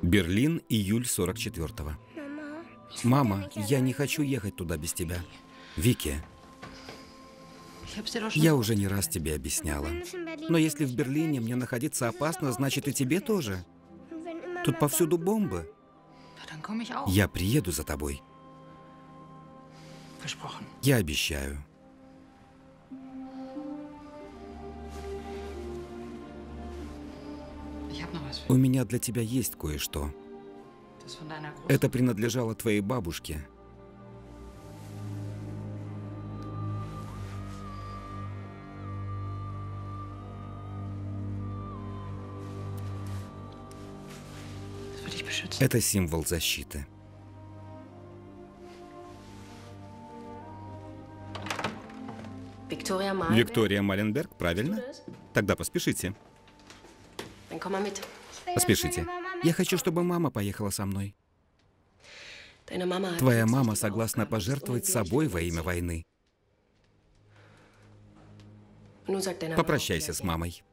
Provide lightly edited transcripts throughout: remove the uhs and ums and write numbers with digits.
Берлин, июль 44-го. Мама, я не хочу ехать туда без тебя. Вики, я уже не раз тебе объясняла. Но если в Берлине мне находиться опасно, значит и тебе тоже. Тут повсюду бомбы. Я приеду за тобой. Я обещаю. У меня для тебя есть кое-что. Это принадлежало твоей бабушке. Это символ защиты. Виктория Маленберг, правильно? Тогда поспешите. Поспешите. Я хочу, чтобы мама поехала со мной. Твоя мама согласна пожертвовать собой во имя войны. Попрощайся с мамой.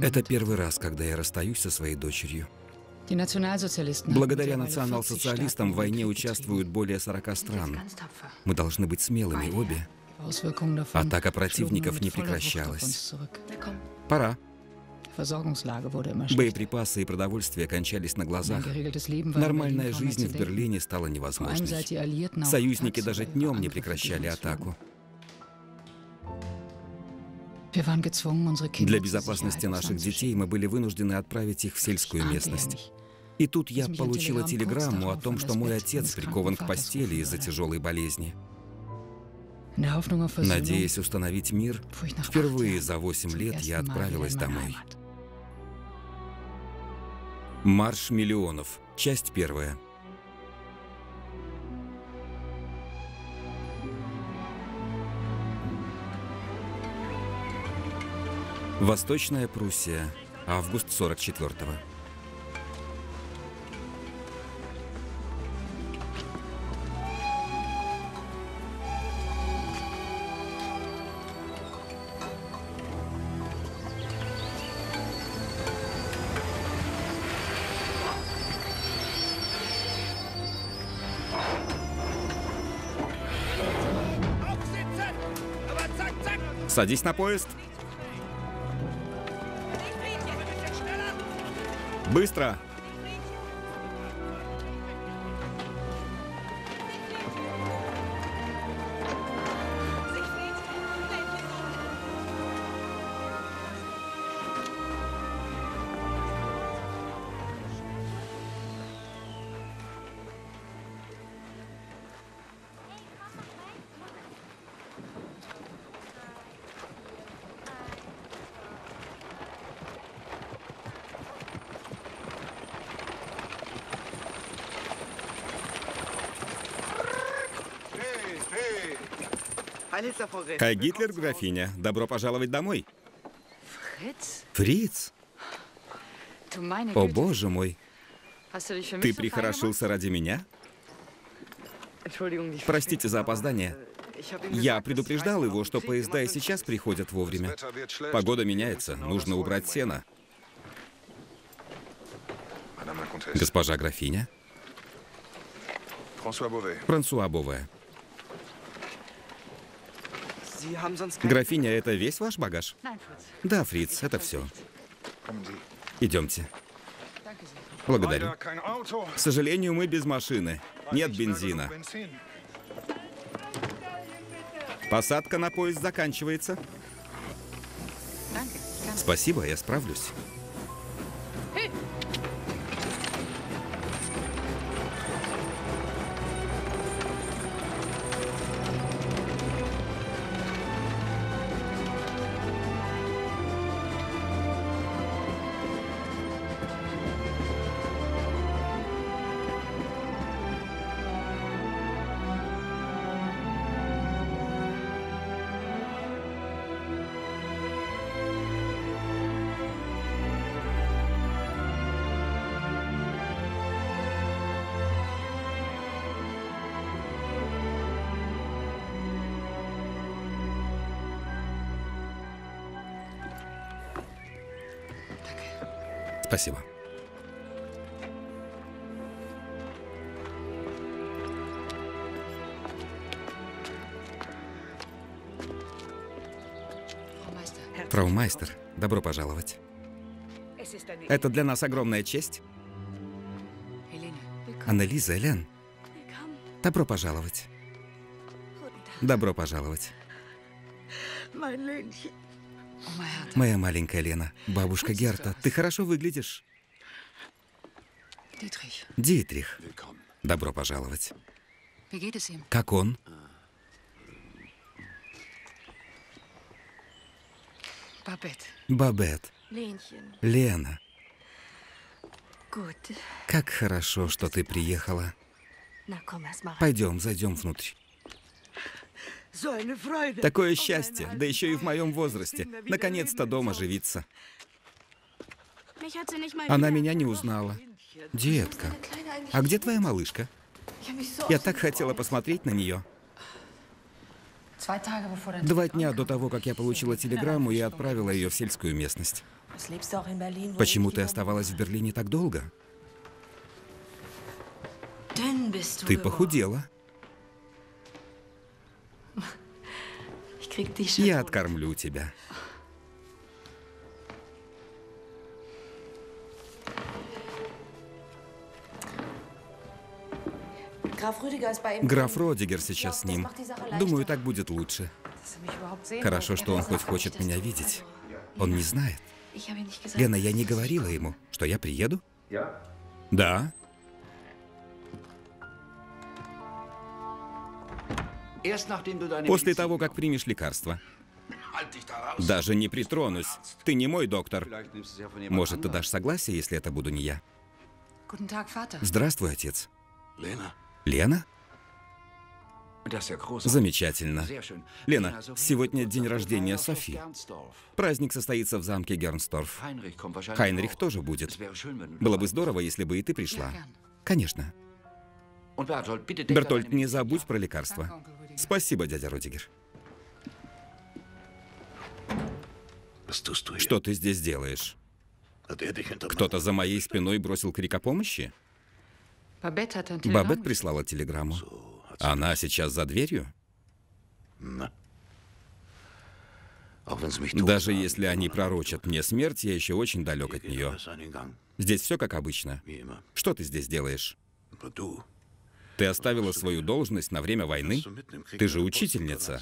Это первый раз, когда я расстаюсь со своей дочерью. Благодаря национал-социалистам в войне участвуют более 40 стран. Мы должны быть смелыми обе. Атака противников не прекращалась. Пора. Боеприпасы и продовольствие кончались на глазах. Нормальная жизнь в Берлине стала невозможной. Союзники даже днем не прекращали атаку. Для безопасности наших детей мы были вынуждены отправить их в сельскую местность. И тут я получила телеграмму о том, что мой отец прикован к постели из-за тяжелой болезни. Надеясь установить мир, впервые за 8 лет я отправилась домой. Марш миллионов. Часть 1. Восточная Пруссия. Август 44-го. Садись на поезд. Быстро! Хай Гитлер, графиня. Добро пожаловать домой. Фриц? О, боже мой. Ты прихорошился ради меня? Простите за опоздание. Я предупреждал его, что поезда и сейчас приходят вовремя. Погода меняется, нужно убрать сено. Госпожа графиня? Франсуа Бове. Графиня, это весь ваш багаж? Да, Фриц, это все. Идемте. Благодарю. К сожалению, мы без машины. Нет бензина. Посадка на поезд заканчивается. Спасибо, я справлюсь. Спасибо. Фрау Майстер, добро пожаловать. Это для нас огромная честь. Аннелиза, Элен, добро пожаловать. Добро пожаловать. Моя маленькая Лена, бабушка Герта, ты хорошо выглядишь. Дитрих, добро пожаловать. Как он? Бабет. Лена. Как хорошо, что ты приехала. Пойдем, зайдем внутрь. Такое счастье, да еще и в моем возрасте. Наконец-то дома живиться. Она меня не узнала. Детка, а где твоя малышка? Я так хотела посмотреть на нее. 2 дня до того, как я получила телеграмму, я отправила ее в сельскую местность. Почему ты оставалась в Берлине так долго? Ты похудела. Я откормлю тебя. Граф Родигер сейчас с ним. Думаю, так будет лучше. Хорошо, что он хоть хочет меня видеть. Он не знает. Лена, я не говорила ему, что я приеду? Да. После того, как примешь лекарство. Даже не притронусь. Ты не мой доктор. Может, ты дашь согласие, если это буду не я? Здравствуй, отец. Лена? Замечательно. Лена, сегодня день рождения Софи. Праздник состоится в замке Гернсторф. Хайнрих тоже будет. Было бы здорово, если бы и ты пришла. Конечно. Бертольд, не забудь про лекарства. Спасибо, дядя Родигер. Что ты здесь делаешь? Кто-то за моей спиной бросил крик о помощи? Бабет прислала телеграмму. Она сейчас за дверью? Даже если они пророчат мне смерть, я еще очень далек от нее. Здесь все как обычно. Что ты здесь делаешь? Ты оставила свою должность на время войны? Ты же учительница.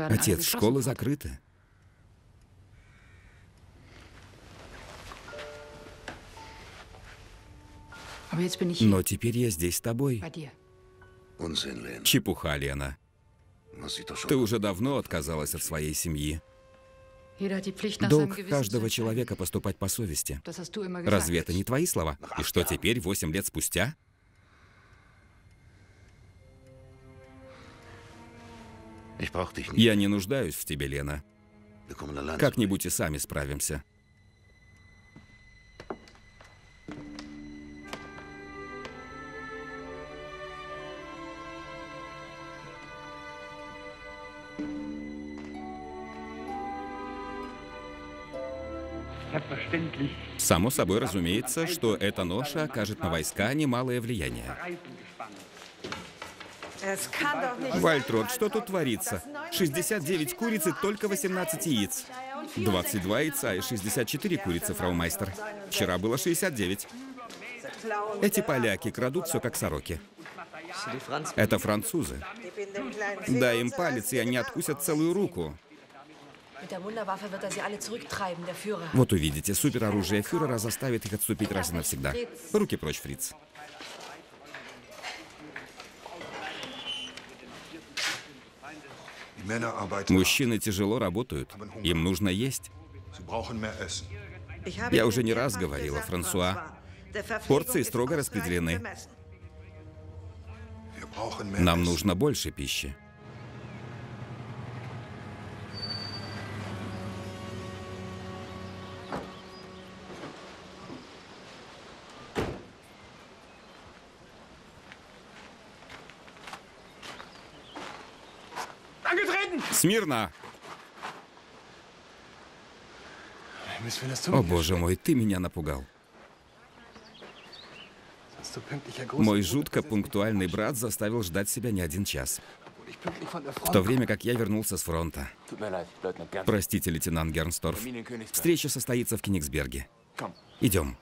Отец, школы закрыты. Но теперь я здесь с тобой. Чепуха, Лена. Ты уже давно отказалась от своей семьи. Долг каждого человека поступать по совести. Разве это не твои слова? И что теперь, 8 лет спустя? Я не нуждаюсь в тебе, Лена. Как-нибудь и сами справимся. Само собой разумеется, что эта ноша окажет на войска немалое влияние. Вальтрод, что тут творится? 69 куриц и только 18 яиц. 22 яйца и 64 курицы, фрау Майстер. Вчера было 69. Эти поляки крадут все как сороки. Это французы. Дай им палец, и они откусят целую руку. Вот увидите, супероружие фюрера заставит их отступить раз и навсегда. Руки прочь, фриц. Мужчины тяжело работают. Им нужно есть. Я уже не раз говорила, Франсуа. Порции строго распределены. Нам нужно больше пищи. Смирно! О, боже мой, ты меня напугал. Мой жутко пунктуальный брат заставил ждать себя не 1 час. В то время как я вернулся с фронта. Простите, лейтенант Гернсторф. Встреча состоится в Кенигсберге. Идем.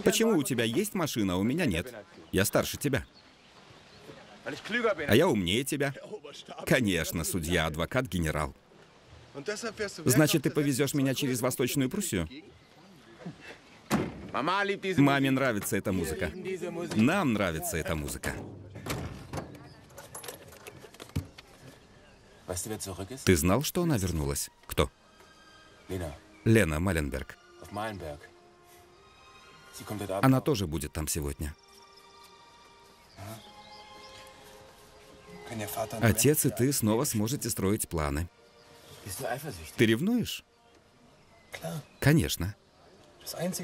Почему у тебя есть машина, а у меня нет? Я старше тебя. А я умнее тебя. Конечно, судья, адвокат, генерал. Значит, ты повезешь меня через Восточную Пруссию? Маме нравится эта музыка. Нам нравится эта музыка. Ты знал, что она вернулась? Кто? Лена Маленберг. Она тоже будет там сегодня. Отец и ты снова сможете строить планы. Ты ревнуешь? Конечно.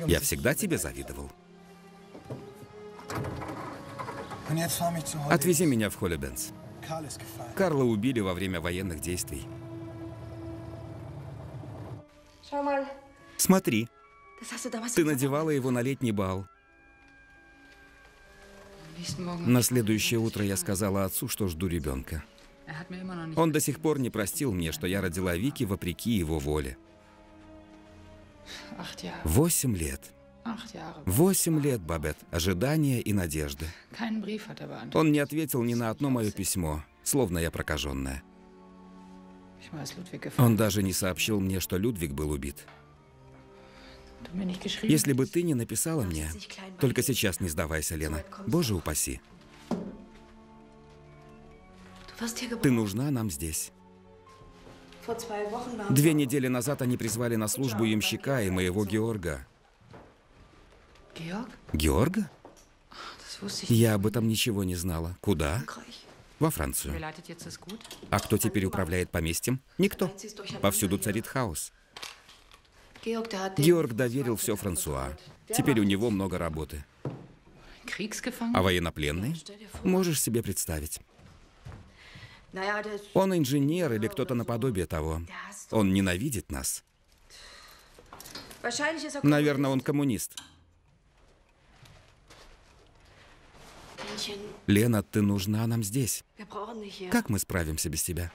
Я всегда тебе завидовал. Отвези меня в Холлебенс. Карла убили во время военных действий. Смотри, ты надевала его на летний бал. На следующее утро я сказала отцу, что жду ребенка. Он до сих пор не простил мне, что я родила Вики вопреки его воле. 8 лет. 8 лет, Бабет, ожидания и надежды. Он не ответил ни на одно мое письмо, словно я прокаженная. Он даже не сообщил мне, что Людвиг был убит. Если бы ты не написала мне, только сейчас не сдавайся, Лена. Боже упаси. Ты нужна нам здесь. 2 недели назад они призвали на службу ямщика и моего Георга. Георга? Я об этом ничего не знала. Куда? Во Францию. А кто теперь управляет поместьем? Никто. Повсюду царит хаос. Георг доверил все Франсуа. Теперь у него много работы. А военнопленные? Можешь себе представить. Он инженер или кто-то наподобие того. Он ненавидит нас. Наверное, он коммунист. Лена, ты нужна нам здесь. Как мы справимся без тебя?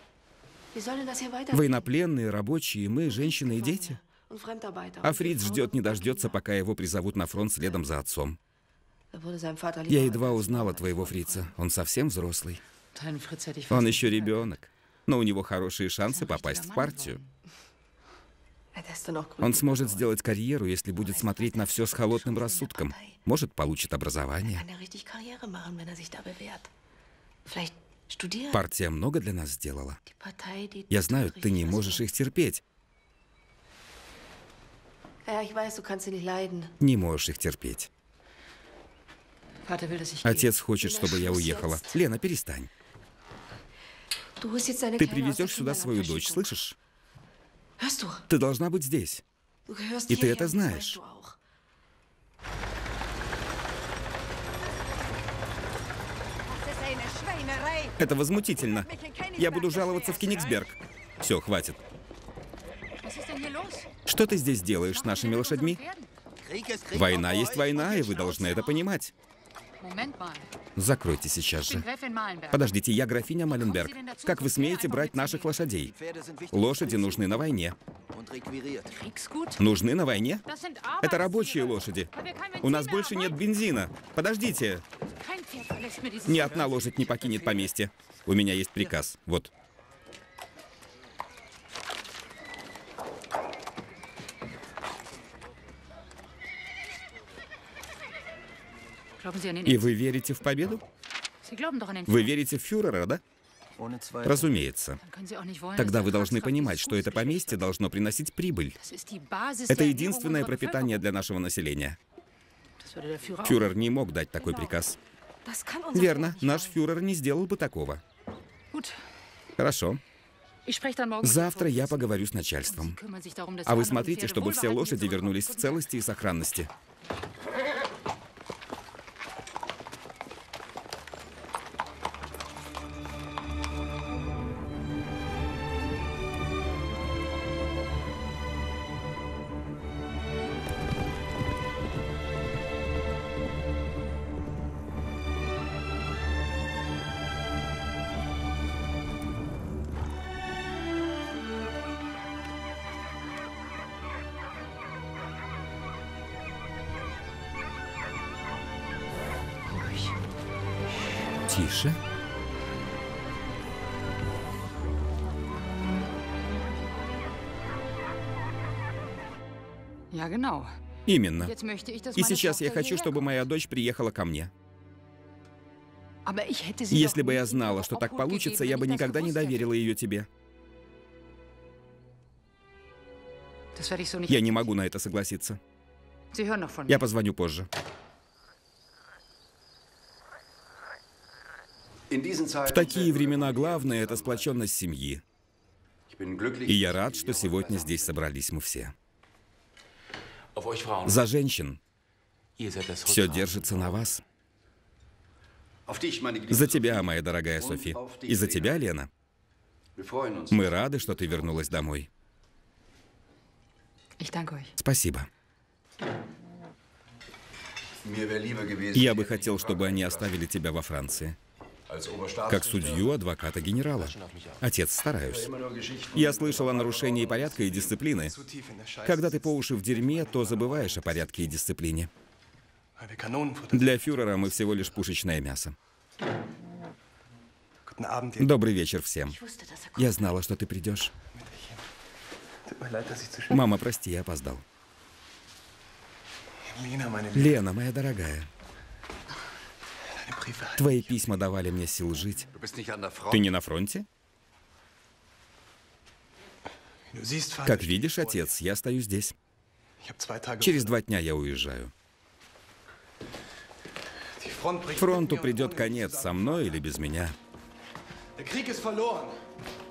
Военнопленные, рабочие, мы, женщины и дети. А Фриц ждет, не дождется, пока его призовут на фронт следом за отцом. Я едва узнала твоего Фрица. Он совсем взрослый. Он еще ребенок, но у него хорошие шансы попасть в партию. Он сможет сделать карьеру, если будет смотреть на все с холодным рассудком. Может, получит образование. Партия много для нас сделала. Я знаю, ты не можешь их терпеть. Не можешь их терпеть. Отец хочет, чтобы я уехала. Лена, перестань. Ты привезешь сюда свою дочь, слышишь? Ты должна быть здесь. И ты это знаешь. Это возмутительно. Я буду жаловаться в Кенигсберг. Все, хватит. Что ты здесь делаешь с нашими лошадьми? Война есть война, и вы должны это понимать. Закройте сейчас же. Подождите, я графиня Маленберг. Как вы смеете брать наших лошадей? Лошади нужны на войне. Нужны на войне? Это рабочие лошади. У нас больше нет бензина. Подождите. Ни одна лошадь не покинет поместье. У меня есть приказ. Вот. И вы верите в победу? Вы верите в фюрера, да? Разумеется. Тогда вы должны понимать, что это поместье должно приносить прибыль. Это единственное пропитание для нашего населения. Фюрер не мог дать такой приказ. Верно, наш фюрер не сделал бы такого. Хорошо. Завтра я поговорю с начальством. А вы смотрите, чтобы все лошади вернулись в целости и сохранности. Тише. Именно. И сейчас я хочу, чтобы моя дочь приехала ко мне. Если бы я знала, что так получится, я бы никогда не доверила ее тебе. Я не могу на это согласиться. Я позвоню позже. В такие времена главное — это сплоченность семьи. И я рад, что сегодня здесь собрались мы все. За женщин. Все держится на вас. За тебя, моя дорогая Софи. И за тебя, Лена. Мы рады, что ты вернулась домой. Спасибо. Я бы хотел, чтобы они оставили тебя во Франции. Как судью, адвоката, генерала. Отец, стараюсь. Я слышал о нарушении порядка и дисциплины. Когда ты по уши в дерьме, то забываешь о порядке и дисциплине. Для фюрера мы всего лишь пушечное мясо. Добрый вечер всем. Я знала, что ты придешь. Мама, прости, я опоздал. Лена, моя дорогая. Твои письма давали мне сил жить. Ты не на фронте? Как видишь, отец, я стою здесь. Через 2 дня я уезжаю. Фронту придет конец, со мной или без меня.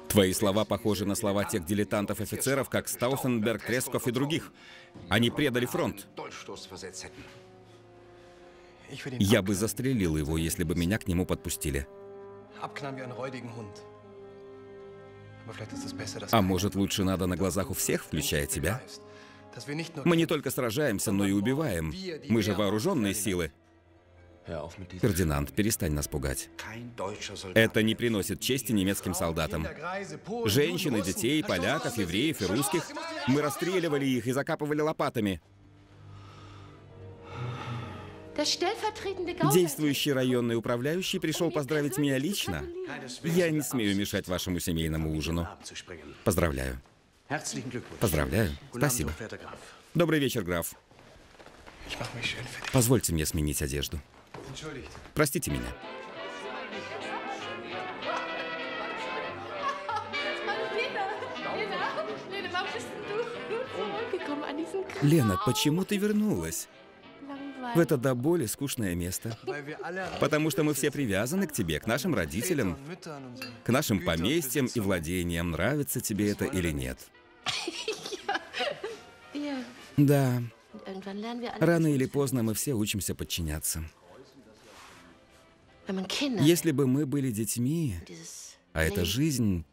Твои слова похожи на слова тех дилетантов-офицеров, как Стауфенберг, Тресков и других. Они предали фронт. Я бы застрелил его, если бы меня к нему подпустили. А может, лучше надо на глазах у всех, включая тебя? Мы не только сражаемся, но и убиваем. Мы же вооруженные силы. Фердинанд, перестань нас пугать. Это не приносит чести немецким солдатам. Женщин, детей, поляков, евреев и русских. Мы расстреливали их и закапывали лопатами. Действующий районный управляющий пришел поздравить меня лично. Я не смею мешать вашему семейному ужину. Поздравляю. Поздравляю. Спасибо. Добрый вечер, граф. Позвольте мне сменить одежду. Простите меня. Лена, почему ты вернулась? В это до боли скучное место. Потому что мы все привязаны к тебе, к нашим родителям, к нашим поместьям и владениям. Нравится тебе это или нет? Да. Рано или поздно мы все учимся подчиняться. Если бы мы были детьми, а это жизнь...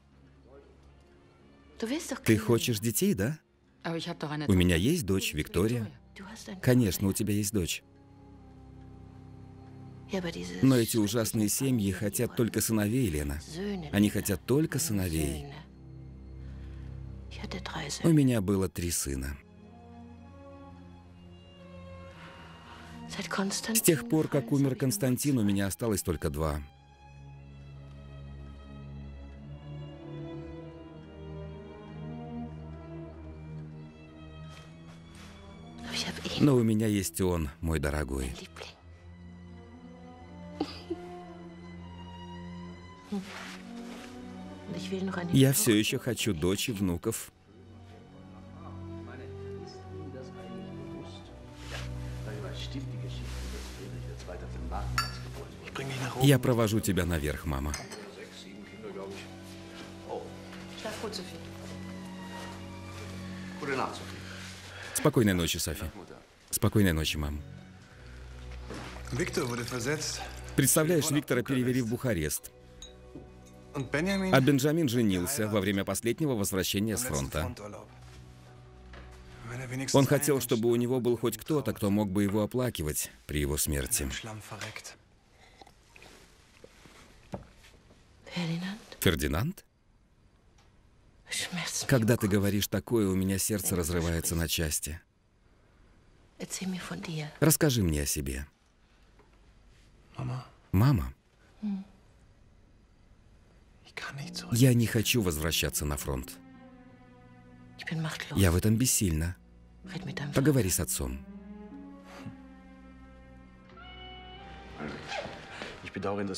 Ты хочешь детей, да? У меня есть дочь, Виктория. Конечно, у тебя есть дочь. Но эти ужасные семьи хотят только сыновей, Лена. Они хотят только сыновей. У меня было 3 сына. С тех пор, как умер Константин, у меня осталось только 2. Но у меня есть он, мой дорогой. Я все еще хочу дочь и внуков. Я провожу тебя наверх, мама. Спокойной ночи, Софи. Спокойной ночи, мам. Представляешь, Виктора перевели в Бухарест. А Бенджамин женился во время последнего возвращения с фронта. Он хотел, чтобы у него был хоть кто-то, кто мог бы его оплакивать при его смерти. Фердинанд? Когда ты говоришь такое, у меня сердце разрывается на части. Расскажи мне о себе. Мама? Я не хочу возвращаться на фронт. Я в этом бессильна. Поговори с отцом.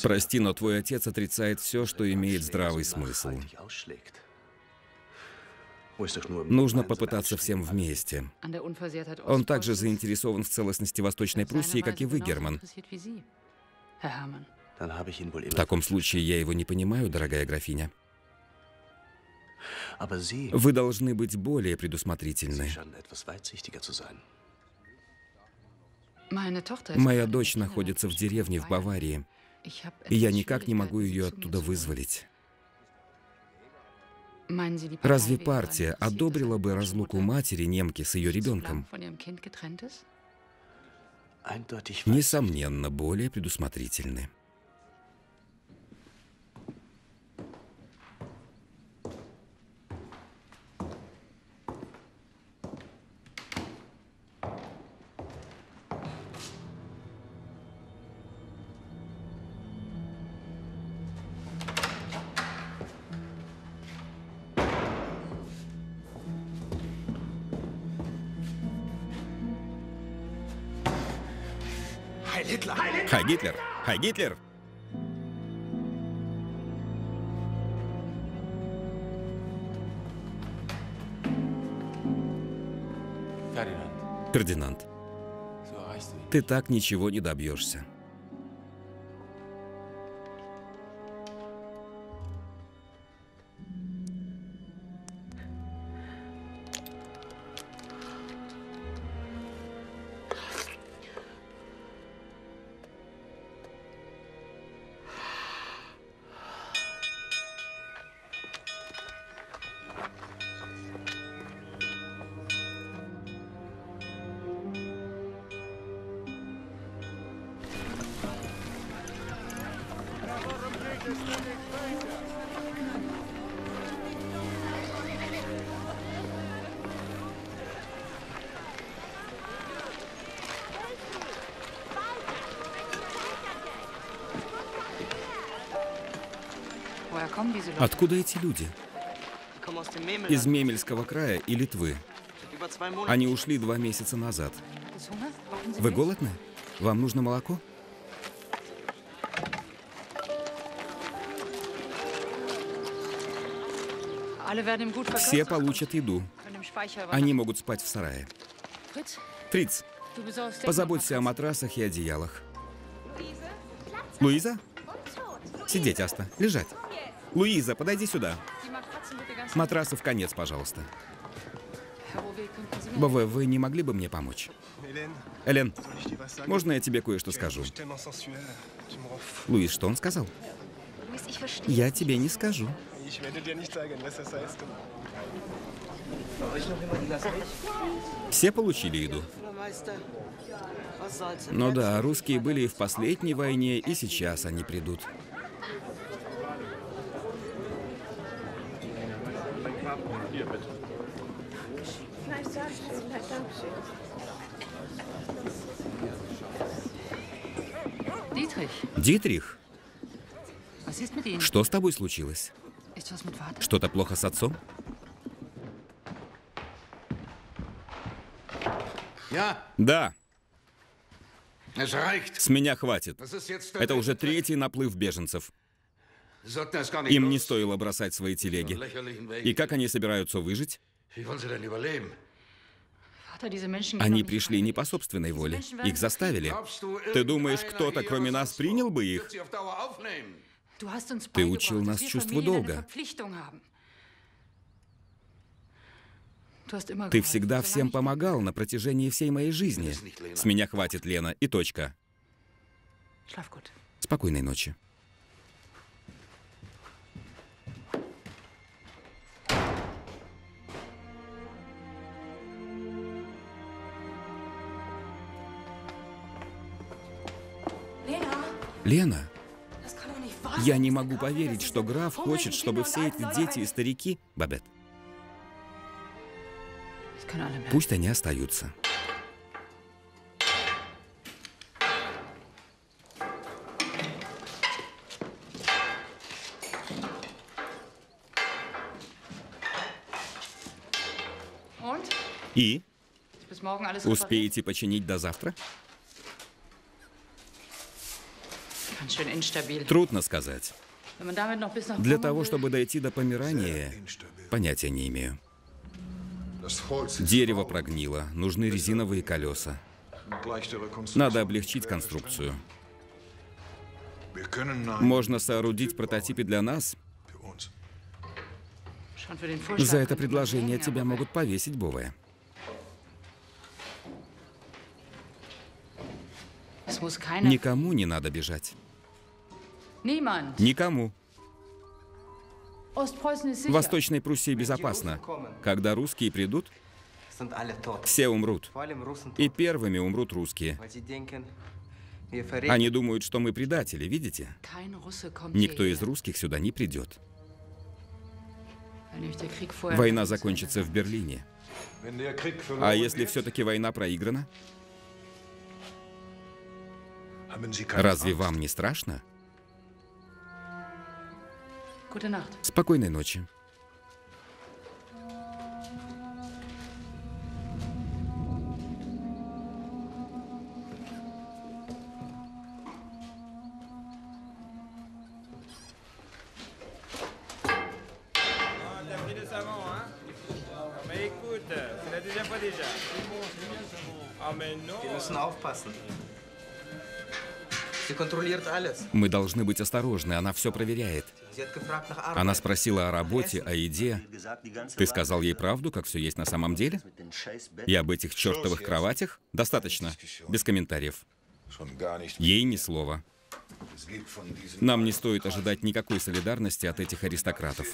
Прости, но твой отец отрицает все, что имеет здравый смысл. Нужно попытаться всем вместе. Он также заинтересован в целостности Восточной Пруссии, как и вы, Герман. В таком случае я его не понимаю, дорогая графиня. Вы должны быть более предусмотрительны. Моя дочь находится в деревне в Баварии, и я никак не могу ее оттуда вызволить. Разве партия одобрила бы разлуку матери немки с ее ребенком? Несомненно, более предусмотрительны. Хай Гитлер! Хай Гитлер! Фердинанд, ты так ничего не добьешься. Откуда эти люди? Из Мемельского края и Литвы. Они ушли 2 месяца назад. Вы голодны? Вам нужно молоко? Все получат еду. Они могут спать в сарае. Фриц, позаботься о матрасах и одеялах. Луиза? Сидеть, Аста. Лежать. Луиза, подойди сюда. Матрасы в конец, пожалуйста. Бове, вы не могли бы мне помочь? Элен, можно я тебе кое-что скажу? Луиз, что он сказал? Я тебе не скажу. Все получили еду? Ну да, русские были и в последней войне, и сейчас они придут. Дитрих? Что с тобой случилось? Что-то плохо с отцом? Да. С меня хватит. Это уже 3-й наплыв беженцев. Им не стоило бросать свои телеги. И как они собираются выжить? Они пришли не по собственной воле. Их заставили. Ты думаешь, кто-то, кроме нас, принял бы их? Ты учил нас чувству долга. Ты всегда всем помогал на протяжении всей моей жизни. С меня хватит, Лена, и точка. Спокойной ночи. Лена, я не могу поверить, что граф хочет, чтобы все эти дети и старики... Бабет, пусть они остаются. И? Успеете починить до завтра? Трудно сказать. Для того, чтобы дойти до Померания, понятия не имею. Дерево прогнило, нужны резиновые колеса. Надо облегчить конструкцию. Можно соорудить прототипы для нас. За это предложение тебя могут повесить, Бове. Никому не надо бежать. Никому. В Восточной Пруссии безопасно. Когда русские придут, все умрут. И первыми умрут русские. Они думают, что мы предатели, видите? Никто из русских сюда не придет. Война закончится в Берлине. А если все-таки война проиграна? Разве вам не страшно? Спокойной ночи. Мы должны быть осторожны, она все проверяет. Она спросила о работе, о еде. Ты сказал ей правду, как все есть на самом деле? И об этих чертовых кроватях? Достаточно. Без комментариев. Ей ни слова. Нам не стоит ожидать никакой солидарности от этих аристократов.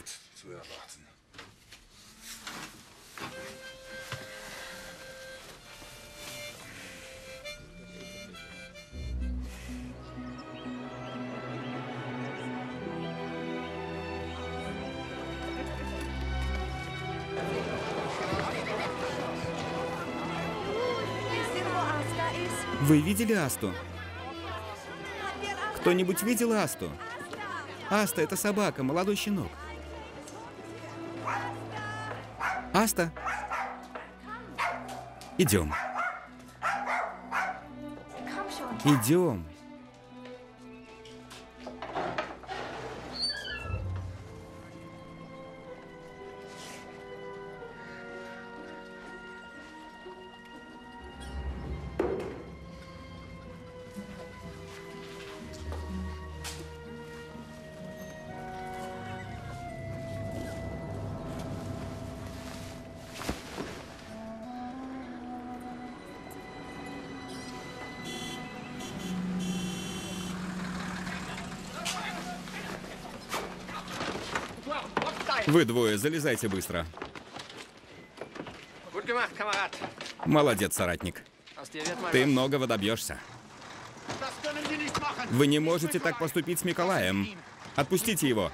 Вы видели Асту? Кто-нибудь видел Асту? Аста — это собака, молодой щенок. Аста? Идем. Идем. Вы двое, залезайте быстро. Молодец, соратник. Ты многого добьешься. Вы не можете так поступить с Миколаем. Отпустите его.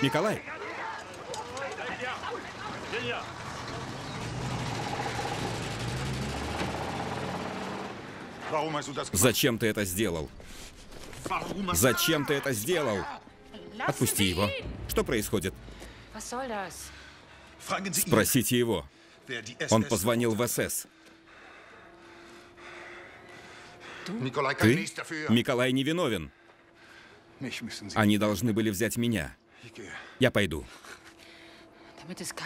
Миколай? Зачем ты это сделал? Зачем ты это сделал? Отпусти его. Что происходит? Спросите его. Он позвонил в СС. Ты? Миколай не виновен. Они должны были взять меня. Я пойду.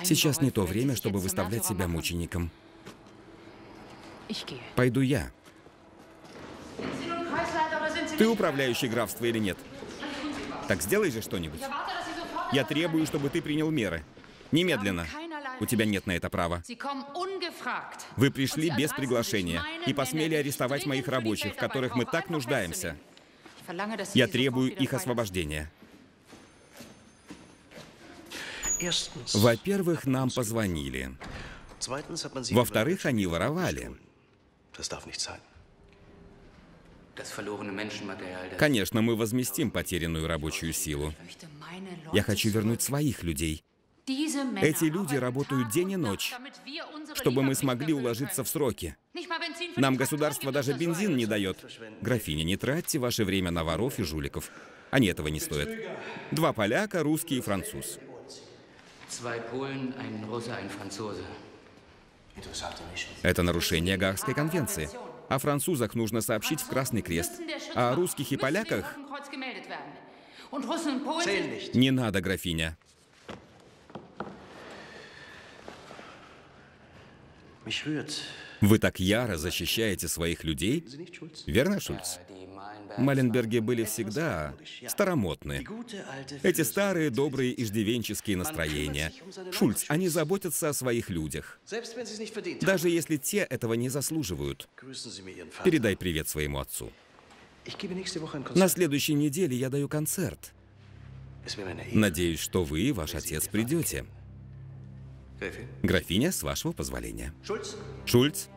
Сейчас не то время, чтобы выставлять себя мучеником. Пойду я. Ты управляющий графства или нет? Так сделай же что-нибудь. Я требую, чтобы ты принял меры. Немедленно. У тебя нет на это права. Вы пришли без приглашения и посмели арестовать моих рабочих, в которых мы так нуждаемся. Я требую их освобождения. Во-первых, нам позвонили. Во-вторых, они воровали. Конечно, мы возместим потерянную рабочую силу. Я хочу вернуть своих людей. Эти люди работают день и ночь, чтобы мы смогли уложиться в сроки. Нам государство даже бензин не дает. Графиня, не тратьте ваше время на воров и жуликов. Они этого не стоят. 2 поляка, русский и француз. Это нарушение Гаагской конвенции. О французах нужно сообщить в Красный Крест. А о русских и поляках... Не надо, графиня. Вы так яро защищаете своих людей? Верно, Шульц? Маленберги были всегда старомодны. Эти старые, добрые, иждивенческие настроения. Шульц, они заботятся о своих людях. Даже если те этого не заслуживают. Передай привет своему отцу. На следующей неделе я даю концерт. Надеюсь, что вы и ваш отец придете. Графиня, с вашего позволения. Шульц?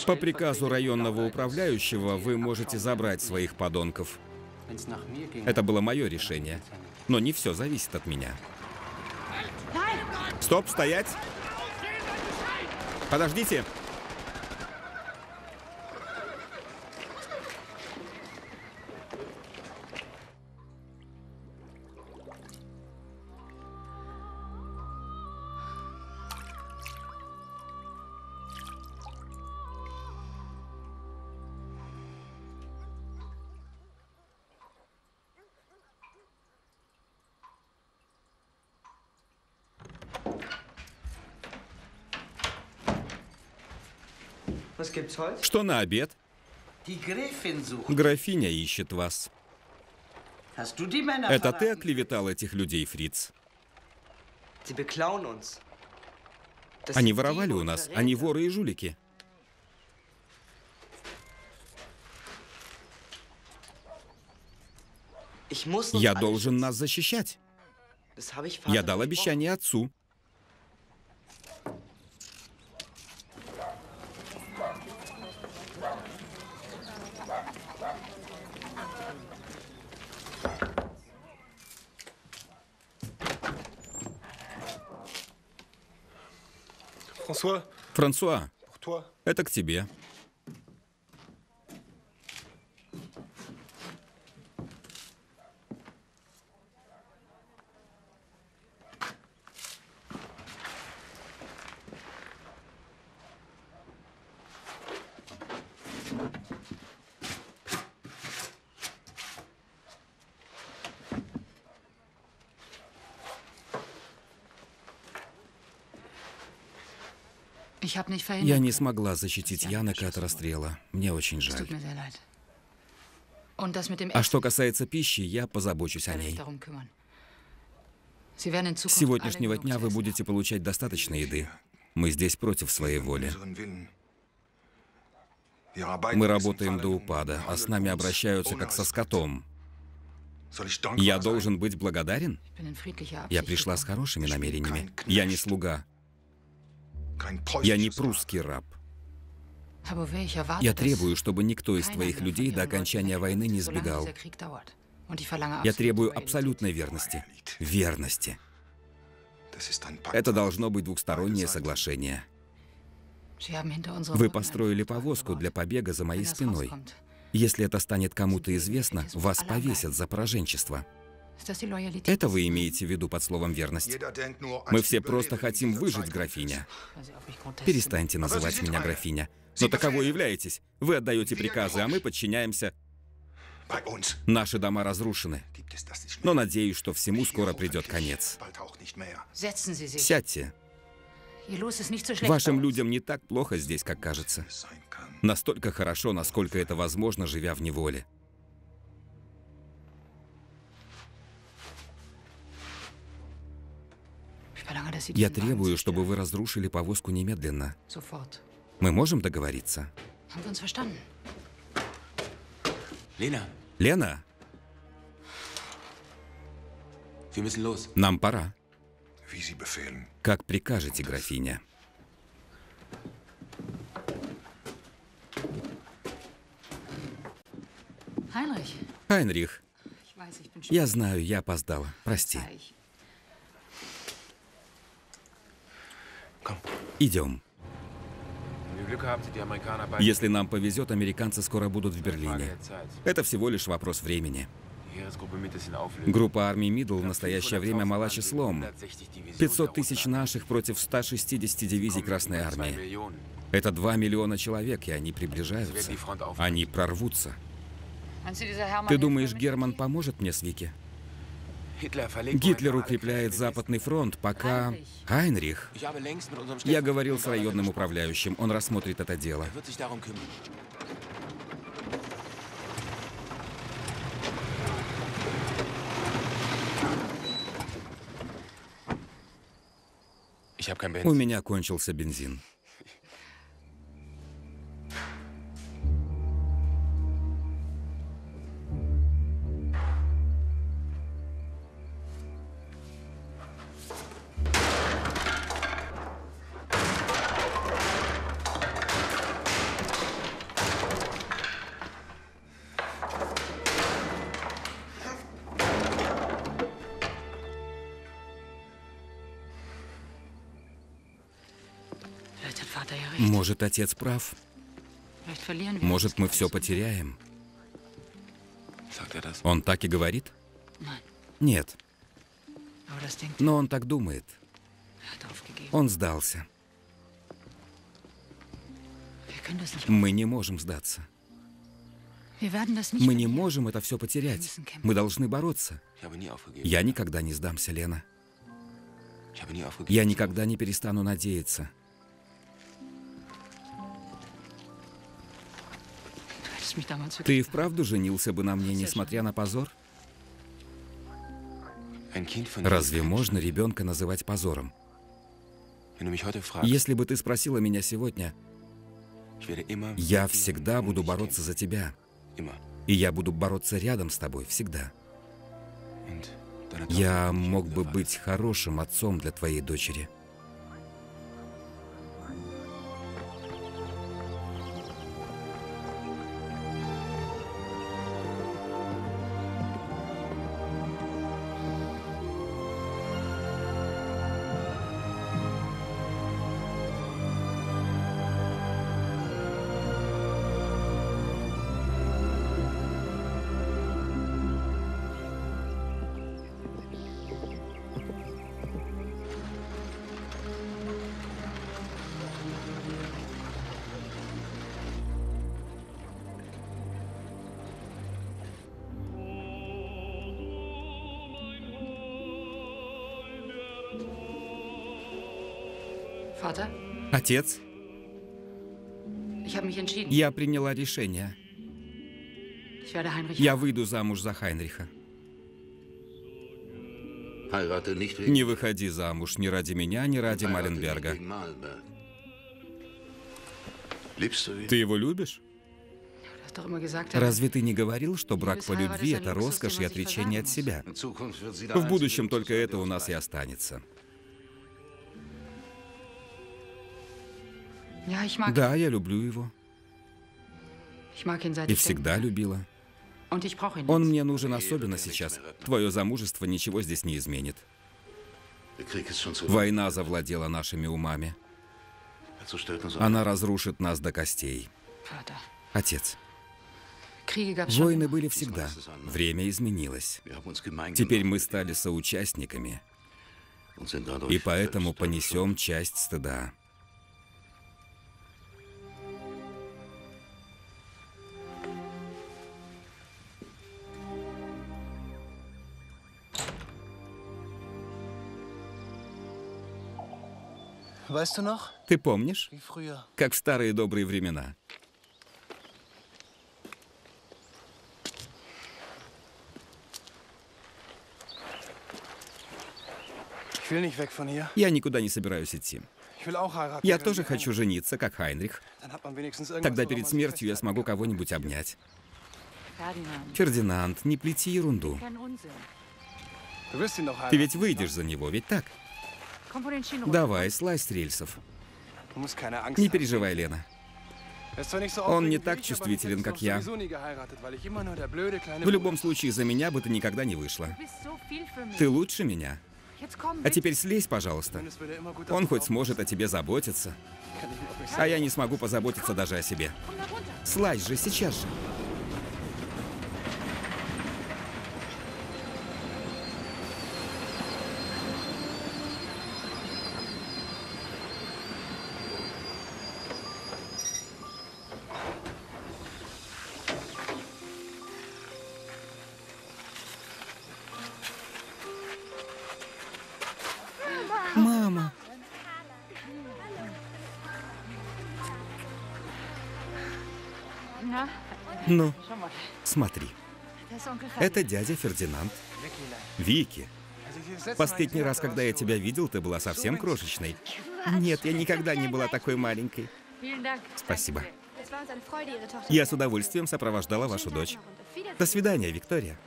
По приказу районного управляющего вы можете забрать своих подонков. Это было мое решение. Но не все зависит от меня. Стоп, стоять! Подождите! Что на обед? Графиня ищет вас. Это ты оклеветал этих людей, Фриц? Они воровали у нас, они воры и жулики. Я должен нас защищать. Я дал обещание отцу. Франсуа, это к тебе. Я не смогла защитить Янека от расстрела. Мне очень жаль. А что касается пищи, я позабочусь о ней. С сегодняшнего дня вы будете получать достаточно еды. Мы здесь против своей воли. Мы работаем до упада, а с нами обращаются как со скотом. Я должен быть благодарен? Я пришла с хорошими намерениями. Я не слуга. Я не прусский раб. Я требую, чтобы никто из твоих людей до окончания войны не сбегал. Я требую абсолютной верности. Верности. Это должно быть двухстороннее соглашение. Вы построили повозку для побега за моей спиной. Если это станет кому-то известно, вас повесят за пораженчество. Это вы имеете в виду под словом «верность»? Мы все просто хотим выжить, графиня. Перестаньте называть меня графиня. Но таковой являетесь. Вы отдаете приказы, а мы подчиняемся. Наши дома разрушены. Но надеюсь, что всему скоро придет конец. Сядьте. Вашим людям не так плохо здесь, как кажется. Настолько хорошо, насколько это возможно, живя в неволе. Я требую, чтобы вы разрушили повозку немедленно. Мы можем договориться? Лена, нам пора. Как прикажете, графиня. Хайнрих, я знаю, я опоздала. Прости. Идем. Если нам повезет, американцы скоро будут в Берлине. Это всего лишь вопрос времени. Группа армий Мидл в настоящее время мала числом. 500 тысяч наших против 160 дивизий Красной армии. Это 2 миллиона человек, и они приближаются. Они прорвутся. Ты думаешь, Герман поможет мне с Вики? Гитлер укрепляет Западный фронт, пока... Хайнрих. Я говорил с районным управляющим, он рассмотрит это дело. У меня кончился бензин. Может, отец прав? Может, мы все потеряем? Он так и говорит? Нет. Но он так думает. Он сдался. Мы не можем сдаться. Мы не можем это все потерять. Мы должны бороться. Я никогда не сдамся, Лена. Я никогда не перестану надеяться. Ты и вправду женился бы на мне, несмотря на позор? Разве можно ребенка называть позором? Если бы ты спросила меня сегодня, я всегда буду бороться за тебя. И я буду бороться рядом с тобой всегда. Я мог бы быть хорошим отцом для твоей дочери. Отец, я приняла решение. Я выйду замуж за Хайнриха. Не выходи замуж ни ради меня, ни ради Маленберга. Ты его любишь? Разве ты не говорил, что брак по любви – это роскошь и отречение от себя? В будущем только это у нас и останется. Да, я люблю его. И всегда любила. Он мне нужен особенно сейчас. Твое замужество ничего здесь не изменит. Война завладела нашими умами. Она разрушит нас до костей. Отец, войны были всегда. Время изменилось. Теперь мы стали соучастниками. И поэтому понесем часть стыда. Ты помнишь, как в старые добрые времена? Я никуда не собираюсь идти. Я тоже хочу жениться, как Хайнрих. Тогда перед смертью я смогу кого-нибудь обнять. Фердинанд, не плети ерунду. Ты ведь выйдешь за него, ведь так? Давай, слазь с рельсов. Не переживай, Лена. Он не так чувствителен, как я. В любом случае, за меня бы ты никогда не вышла. Ты лучше меня. А теперь слезь, пожалуйста. Он хоть сможет о тебе заботиться. А я не смогу позаботиться даже о себе. Слазь же сейчас же. Мама. Ну, смотри. Это дядя Фердинанд. Вики. Последний раз, когда я тебя видел, ты была совсем крошечной. Нет, я никогда не была такой маленькой. Спасибо. Я с удовольствием сопровождала вашу дочь. До свидания, Виктория.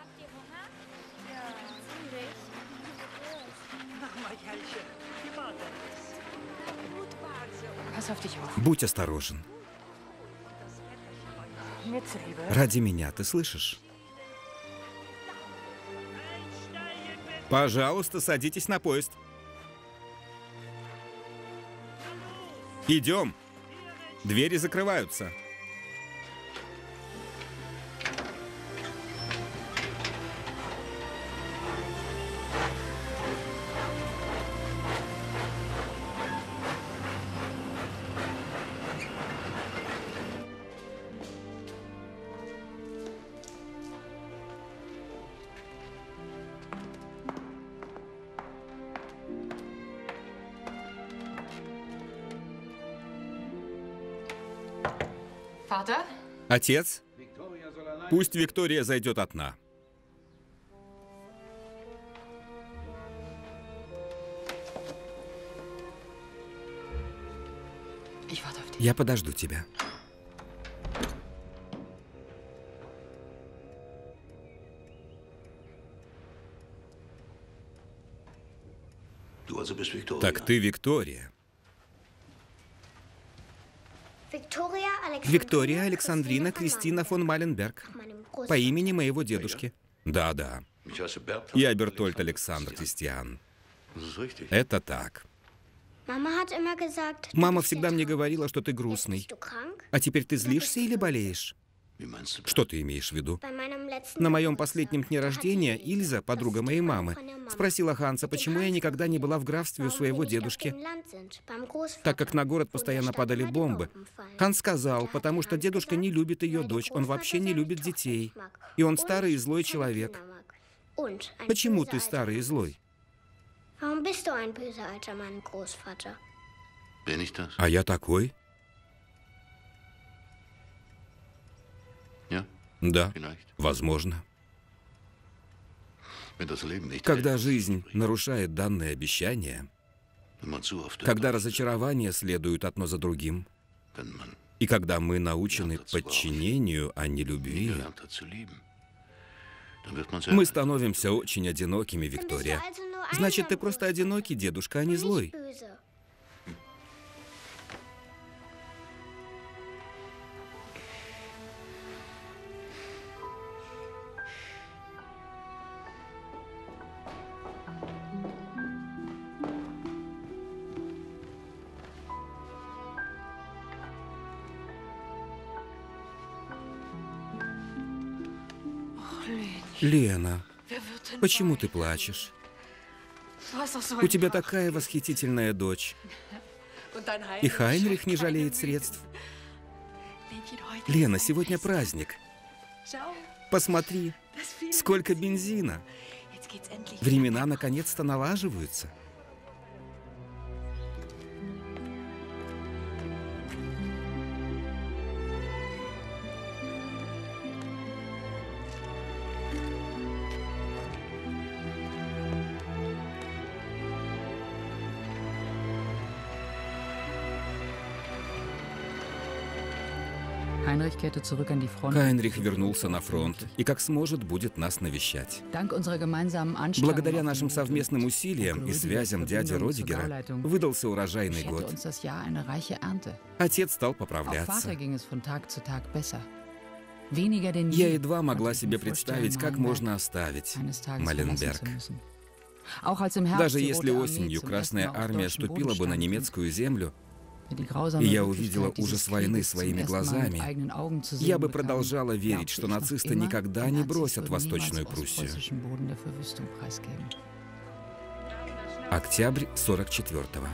Будь осторожен. Ради меня, ты слышишь? Пожалуйста, садитесь на поезд. Идем. Двери закрываются. Отец, пусть Виктория зайдет одна. Я подожду тебя. Так ты Виктория. Виктория Александрина Кристина фон Маленберг. По имени моего дедушки. Да-да. Я Бертольд Александр Кристиан. Это так. Мама всегда мне говорила, что ты грустный. А теперь ты злишься или болеешь? Что ты имеешь в виду? На моем последнем дне рождения Ильза, подруга моей мамы, спросила Ханса, почему я никогда не была в графстве у своего дедушки, так как на город постоянно падали бомбы. Ханс сказал, потому что дедушка не любит ее дочь, он вообще не любит детей. И он старый и злой человек. Почему ты старый и злой? А я такой? Да, возможно. Когда жизнь нарушает данные обещания, когда разочарования следуют одно за другим, и когда мы научены подчинению, а не любви, мы становимся очень одинокими, Виктория. Значит, ты просто одинокий дедушка, а не злой. Лена, почему ты плачешь? У тебя такая восхитительная дочь. И Хайнрих не жалеет средств. Лена, сегодня праздник. Посмотри, сколько бензина. Времена наконец-то налаживаются. Хайнрих вернулся на фронт и как сможет будет нас навещать. Благодаря нашим совместным усилиям и связям дяди Родигера выдался урожайный год. Отец стал поправляться. Я едва могла себе представить, как можно оставить Маленберг. Даже если осенью Красная Армия ступила бы на немецкую землю, и я увидела ужас войны своими глазами, я бы продолжала верить, что нацисты никогда не бросят Восточную Пруссию. Октябрь 44-го.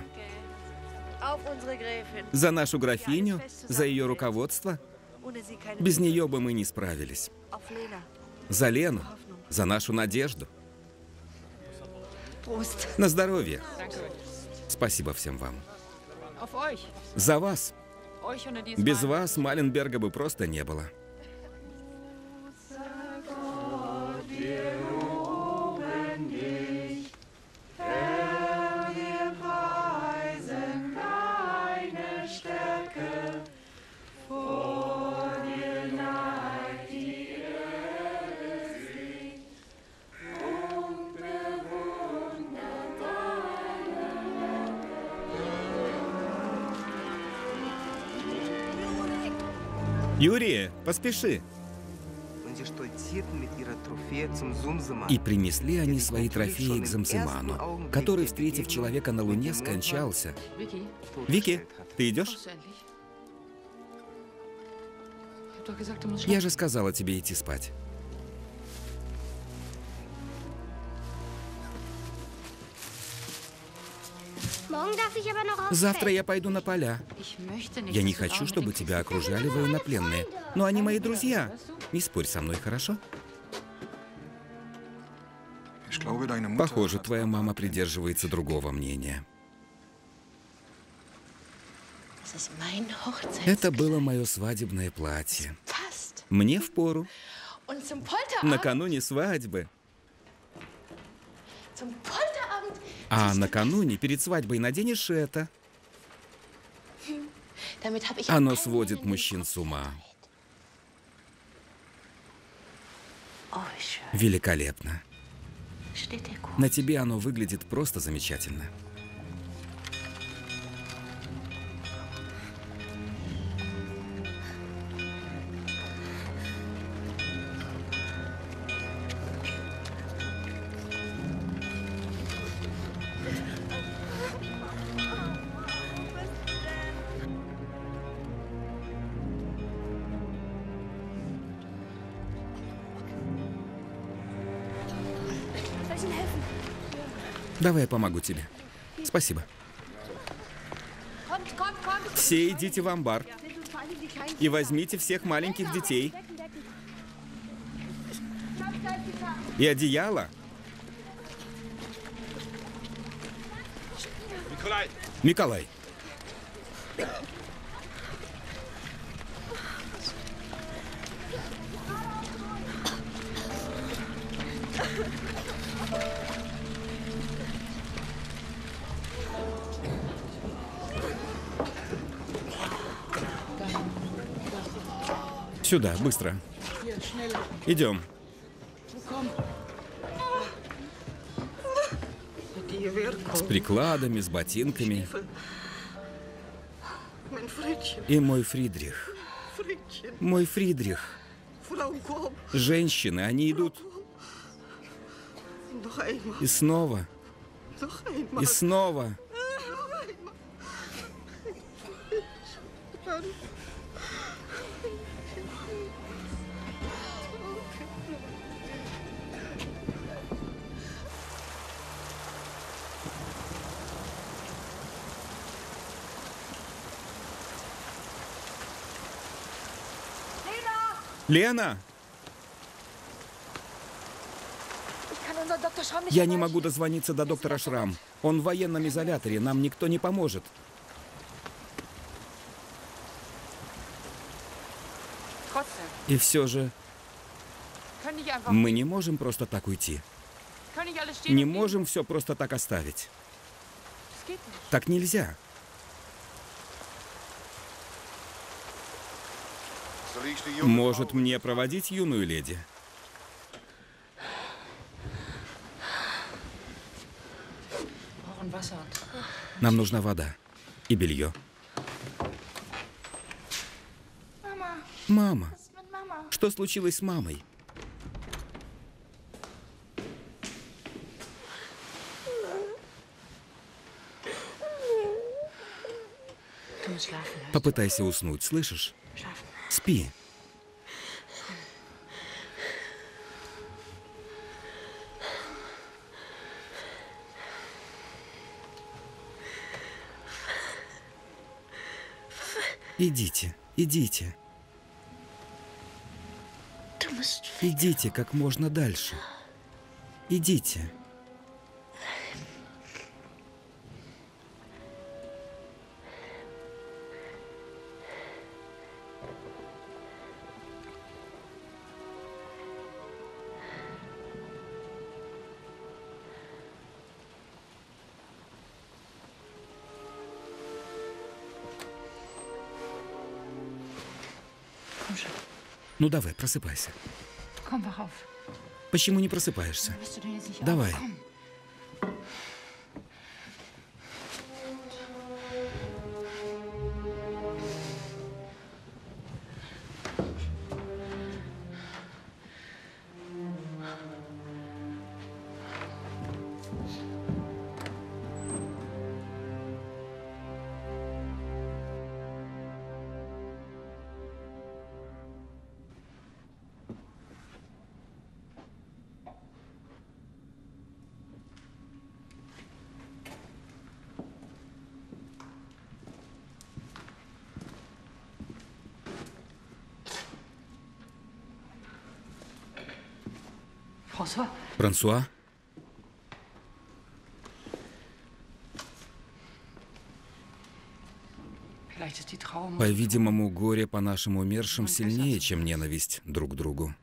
За нашу графиню, за ее руководство. Без нее бы мы не справились. За Лену, за нашу надежду. На здоровье. Спасибо всем вам. За вас. Без вас Маленберга бы просто не было. Юрий, поспеши. И принесли они свои трофеи к Замземану, который, встретив человека на Луне, скончался. Вики, ты идешь? Я же сказала тебе идти спать. Завтра я пойду на поля. Я не хочу, чтобы тебя окружали военнопленные. Но они мои друзья. Не спорь со мной, хорошо? Похоже, твоя мама придерживается другого мнения. Это было мое свадебное платье. Мне впору. Накануне свадьбы. А накануне, перед свадьбой, наденешь это. Оно сводит мужчин с ума. Великолепно. На тебе оно выглядит просто замечательно. Давай я помогу тебе. Спасибо. Все идите в амбар. И возьмите всех маленьких детей. И одеяло. Николай. Сюда, быстро. Идем. С прикладами, с ботинками. И мой Фридрих. Мой Фридрих. Женщины, они идут. И снова. И снова. Лена! Я не могу дозвониться до доктора Шрам. Он в военном изоляторе, нам никто не поможет. И все же мы не можем просто так уйти. Не можем все просто так оставить. Так нельзя. Может, мне проводить юную леди? Нам нужна вода и белье. Мама, что случилось с мамой? Попытайся уснуть, слышишь? Спи. Идите, идите. Идите как можно дальше. Идите. Ну давай, просыпайся. Почему не просыпаешься? Давай. Франсуа? По-видимому, горе по нашим умершим сильнее, чем ненависть друг к другу.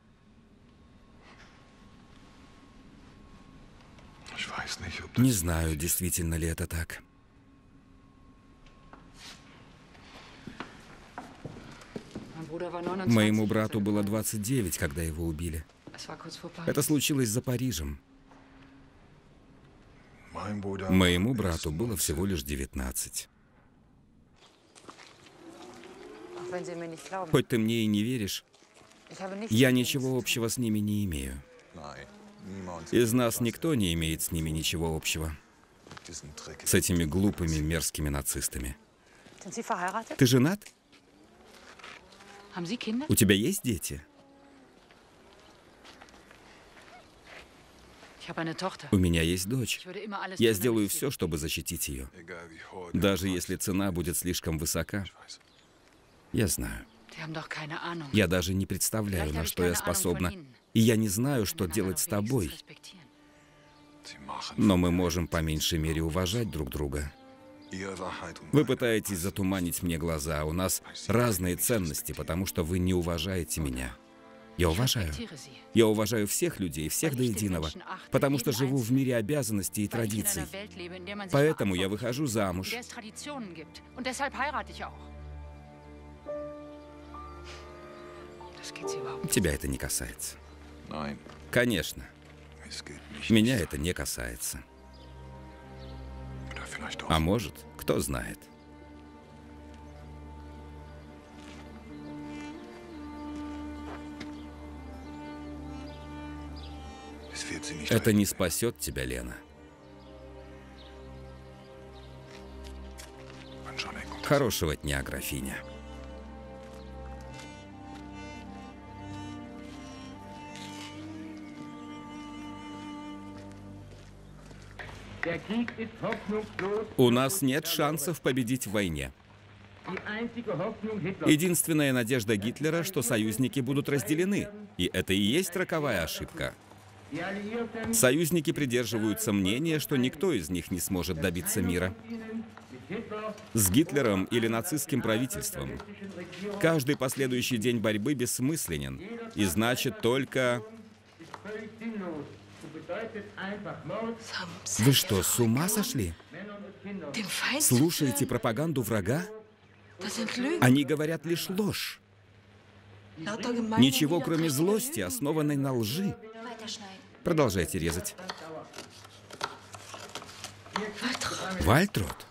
Не знаю, действительно ли это так. Моему брату было 29, когда его убили. Это случилось за Парижем. Моему брату было всего лишь 19. Хоть ты мне и не веришь, я ничего общего с ними не имею. Из нас никто не имеет с ними ничего общего. С этими глупыми, мерзкими нацистами. Ты женат? У тебя есть дети? У меня есть дочь. Я сделаю все, чтобы защитить ее. Даже если цена будет слишком высока. Я знаю. Я даже не представляю, на что я способна. И я не знаю, что делать с тобой. Но мы можем по меньшей мере уважать друг друга. Вы пытаетесь затуманить мне глаза. У нас разные ценности, потому что вы не уважаете меня. Я уважаю. Я уважаю всех людей, всех до единого, потому что живу в мире обязанностей и традиций. Поэтому я выхожу замуж. Тебя это не касается. Конечно. Меня это не касается. А может, кто знает. Это не спасет тебя, Лена. Хорошего дня, графиня. У нас нет шансов победить в войне. Единственная надежда Гитлера, что союзники будут разделены. И это и есть роковая ошибка. Союзники придерживаются мнения, что никто из них не сможет добиться мира. С Гитлером или нацистским правительством. Каждый последующий день борьбы бессмысленен. И значит только... Вы что, с ума сошли? Слушаете пропаганду врага? Они говорят лишь ложь. Ничего, кроме злости, основанной на лжи. Продолжайте резать. Вальтрот?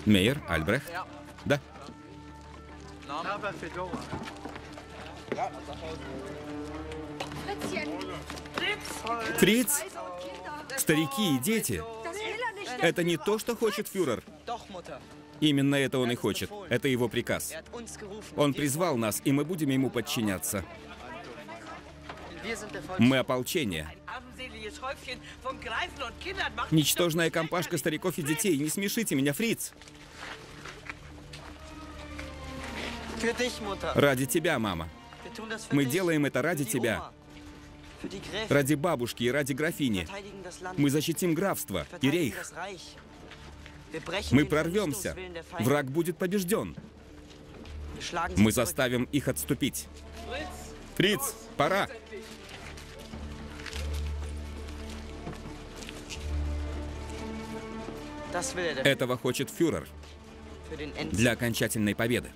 Мейер, Альбрехт? Да. Фриц? Старики и дети? Это не то, что хочет фюрер. Именно это он и хочет. Это его приказ. Он призвал нас, и мы будем ему подчиняться. Мы ополчение. Ничтожная компашка стариков и детей. Не смешите меня, Фриц. Ради тебя, мама. Мы делаем это ради тебя. Ради бабушки и ради графини. Мы защитим графство и рейх. Мы прорвемся. Враг будет побежден. Мы заставим их отступить. Фриц, пора. Этого хочет фюрер для окончательной победы.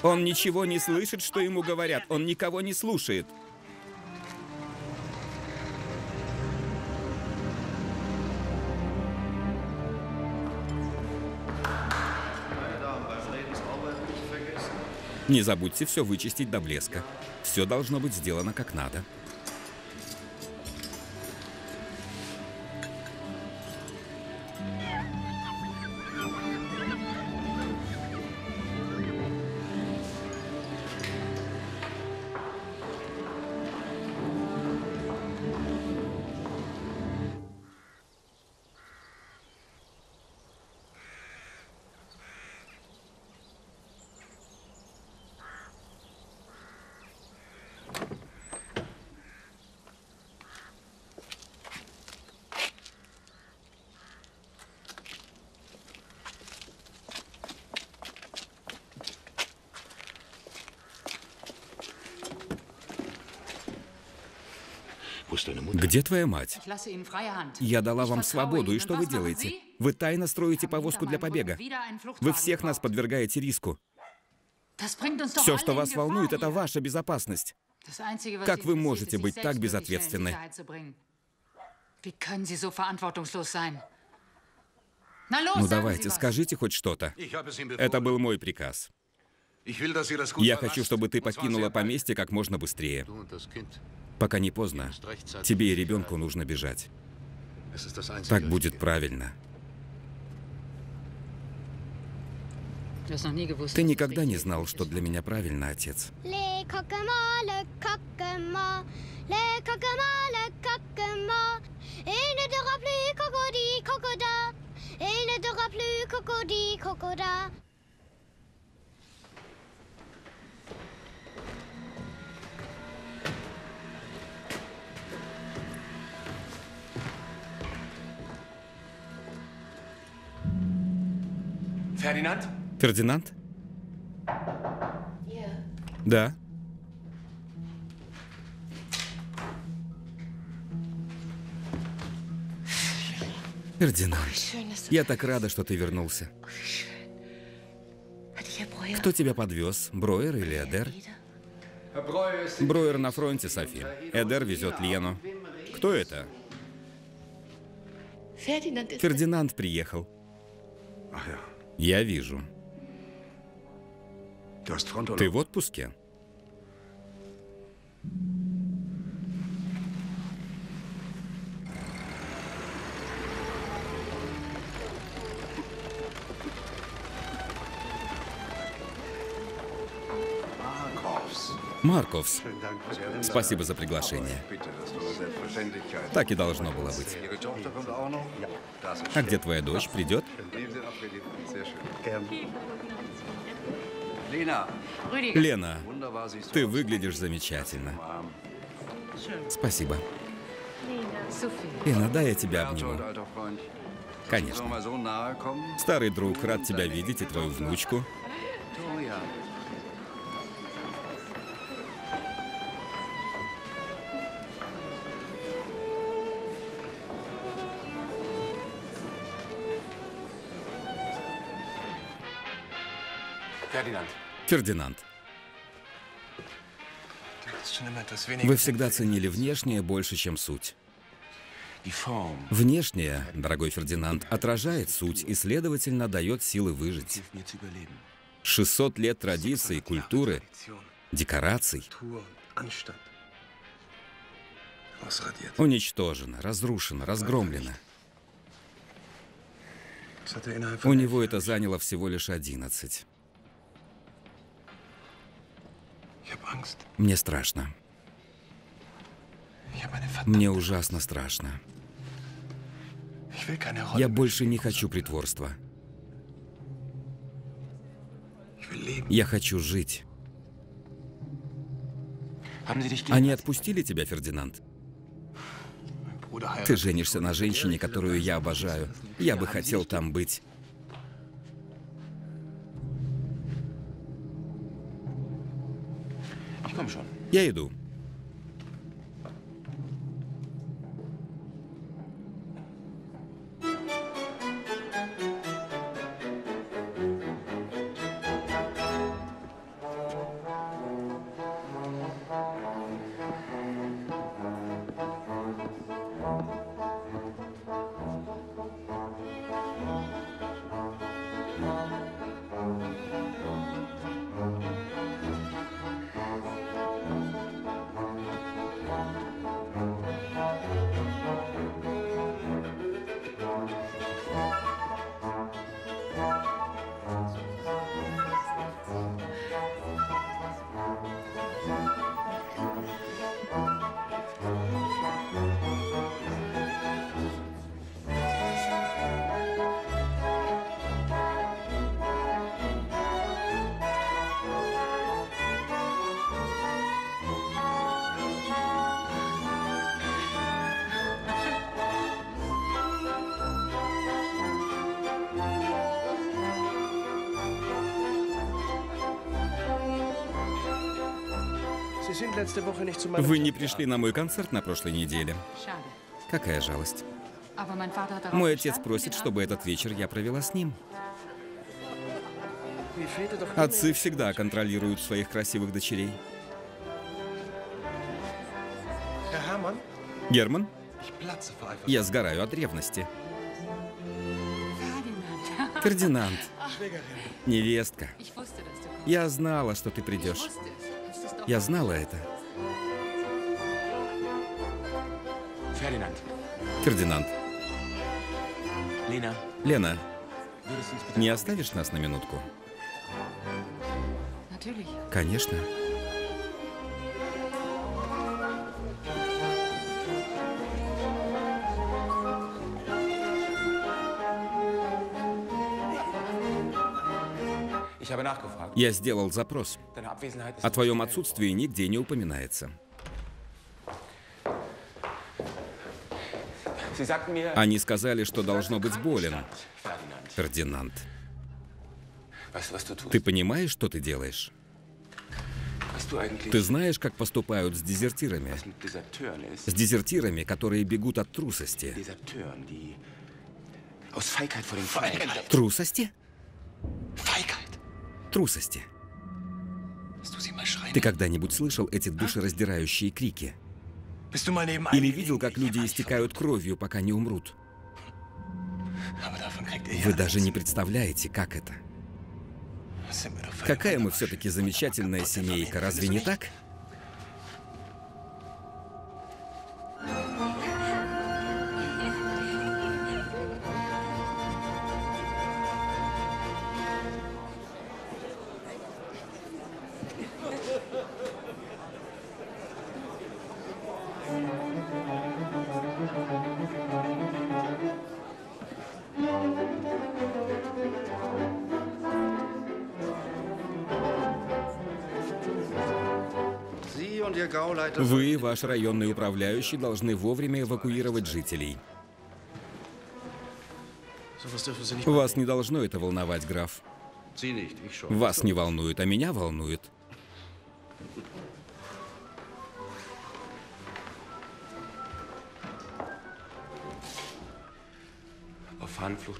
Он ничего не слышит, что ему говорят. Он никого не слушает. Не забудьте все вычистить до блеска. Все должно быть сделано как надо. Где твоя мать? Я дала вам свободу, и что вы делаете? Вы тайно строите повозку для побега. Вы всех нас подвергаете риску. Все, что вас волнует, это ваша безопасность. Как вы можете быть так безответственны? Ну давайте, скажите хоть что-то. Это был мой приказ. Я хочу, чтобы ты покинула поместье как можно быстрее. Пока не поздно. Тебе и ребенку нужно бежать. Так будет правильно. Ты никогда не знал, что для меня правильно, отец. Фердинанд? Фердинанд? Да. Фердинанд, я так рада, что ты вернулся. Кто тебя подвез, Броер или Эдер? Броер на фронте, Софи. Эдер везет Лену. Кто это? Фердинанд приехал. Я вижу. Ты в отпуске? Марковс. Спасибо за приглашение. Так и должно было быть. А где твоя дочь? Придет? Лена, ты выглядишь замечательно. Спасибо. Лена, дай я тебя обниму. Конечно. Старый друг, рад тебя видеть и твою внучку. Фердинанд. Вы всегда ценили внешнее больше, чем суть. Внешнее, дорогой Фердинанд, отражает суть и, следовательно, дает силы выжить. 600 лет традиций, культуры, декораций уничтожено, разрушено, разгромлено. У него это заняло всего лишь 11. Мне страшно. Мне ужасно страшно. Я больше не хочу притворства. Я хочу жить. Они отпустили тебя, Фердинанд? Ты женишься на женщине, которую я обожаю. Я бы хотел там быть. Я иду. Вы не пришли на мой концерт на прошлой неделе. Какая жалость. Мой отец просит, чтобы этот вечер я провела с ним. Отцы всегда контролируют своих красивых дочерей. Герман, я сгораю от ревности. Фердинанд, невестка. Я знала, что ты придешь. Я знала это. Фердинанд. Лена, не оставишь нас на минутку? Конечно. Я сделал запрос. О твоем отсутствии нигде не упоминается. Они сказали, что должно быть болен. Фердинанд. Ты понимаешь, что ты делаешь? Ты знаешь, как поступают с дезертирами? С дезертирами, которые бегут от трусости. Трусости? Трусости. Ты когда-нибудь слышал эти душераздирающие крики? Или видел, как люди истекают кровью, пока не умрут? Вы даже не представляете, как это. Какая мы все-таки замечательная семейка, разве не так? Вы, ваш районный управляющий, должны вовремя эвакуировать жителей. Вас не должно это волновать, граф. Вас не волнует, а меня волнует.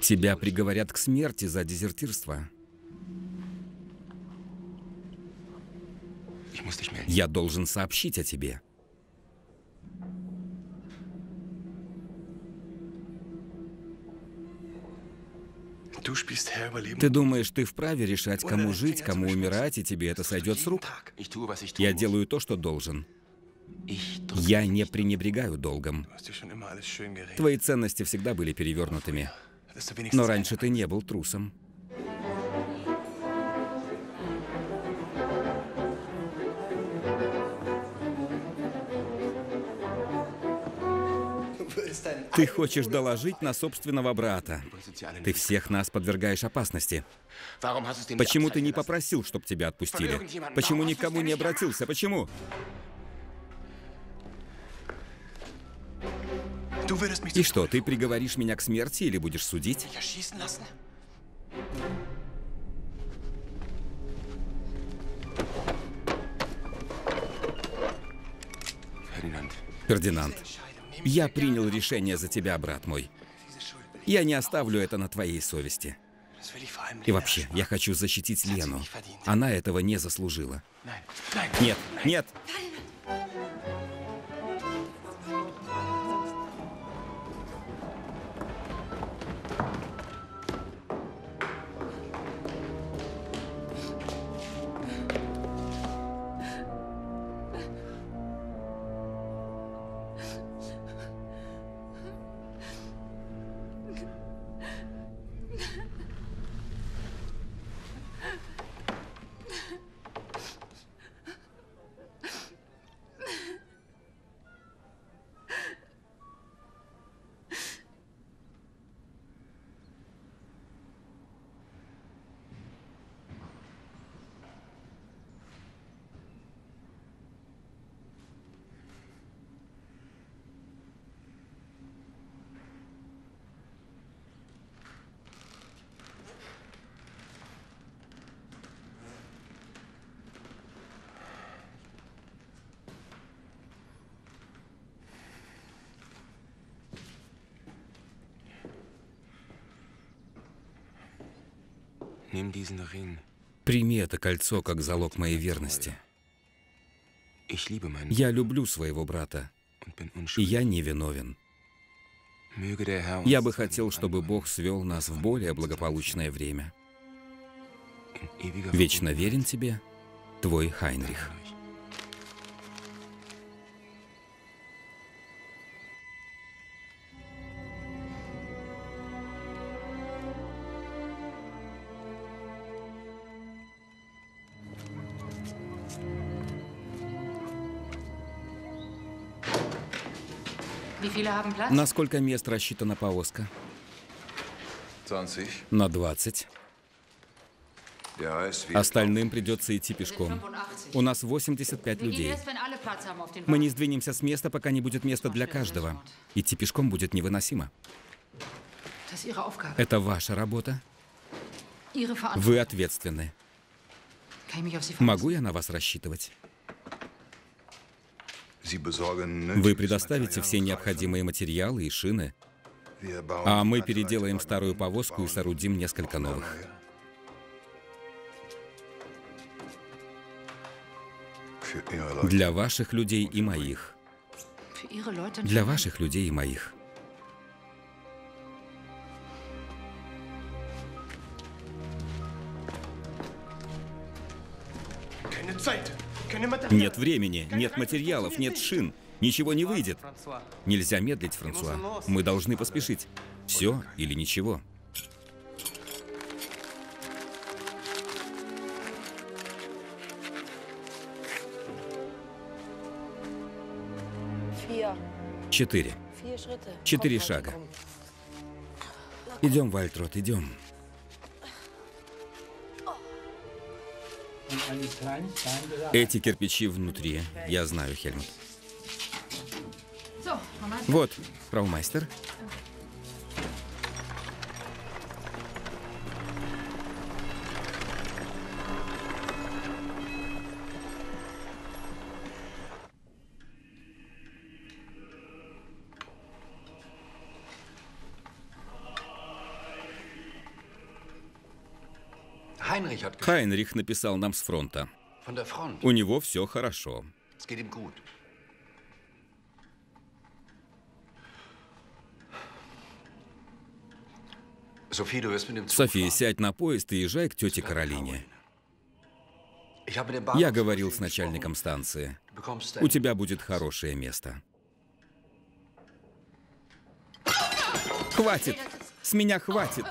Тебя приговорят к смерти за дезертирство. Я должен сообщить о тебе. Ты думаешь, ты вправе решать, кому жить, кому умирать, и тебе это сойдет с рук? Я делаю то, что должен. Я не пренебрегаю долгом. Твои ценности всегда были перевернутыми. Но раньше ты не был трусом. Ты хочешь доложить на собственного брата. Ты всех нас подвергаешь опасности. Почему ты не попросил, чтобы тебя отпустили? Почему никому не обратился? Почему? И что, ты приговоришь меня к смерти или будешь судить? Фердинанд, я принял решение за тебя, брат мой. Я не оставлю это на твоей совести. И вообще, я хочу защитить Лену. Она этого не заслужила. Нет, нет! Прими это кольцо как залог моей верности. Я люблю своего брата, и я не виновен. Я бы хотел, чтобы Бог свел нас в более благополучное время. Вечно верен тебе, твой Хайнрих. На сколько мест рассчитана повозка? 20. На 20. Остальным придется идти пешком. У нас 85 людей. Мы не сдвинемся с места, пока не будет места для каждого. Идти пешком будет невыносимо. Это ваша работа. Вы ответственны. Могу я на вас рассчитывать? Вы предоставите все необходимые материалы и шины, а мы переделаем старую повозку и соорудим несколько новых. Для ваших людей и моих. Для ваших людей и моих. Нет времени, нет материалов, нет шин. Ничего не выйдет. Нельзя медлить, Франсуа. Мы должны поспешить. Все или ничего. Четыре. 4 шага. Идем, Вальтрот, идем. Эти кирпичи внутри. Я знаю, Хельмут. Вот, фраумайстер. Хайнрих написал нам с фронта. У него все хорошо. София, сядь на поезд и езжай к тете Каролине. Я говорил с начальником станции. У тебя будет хорошее место. Хватит! С меня хватит!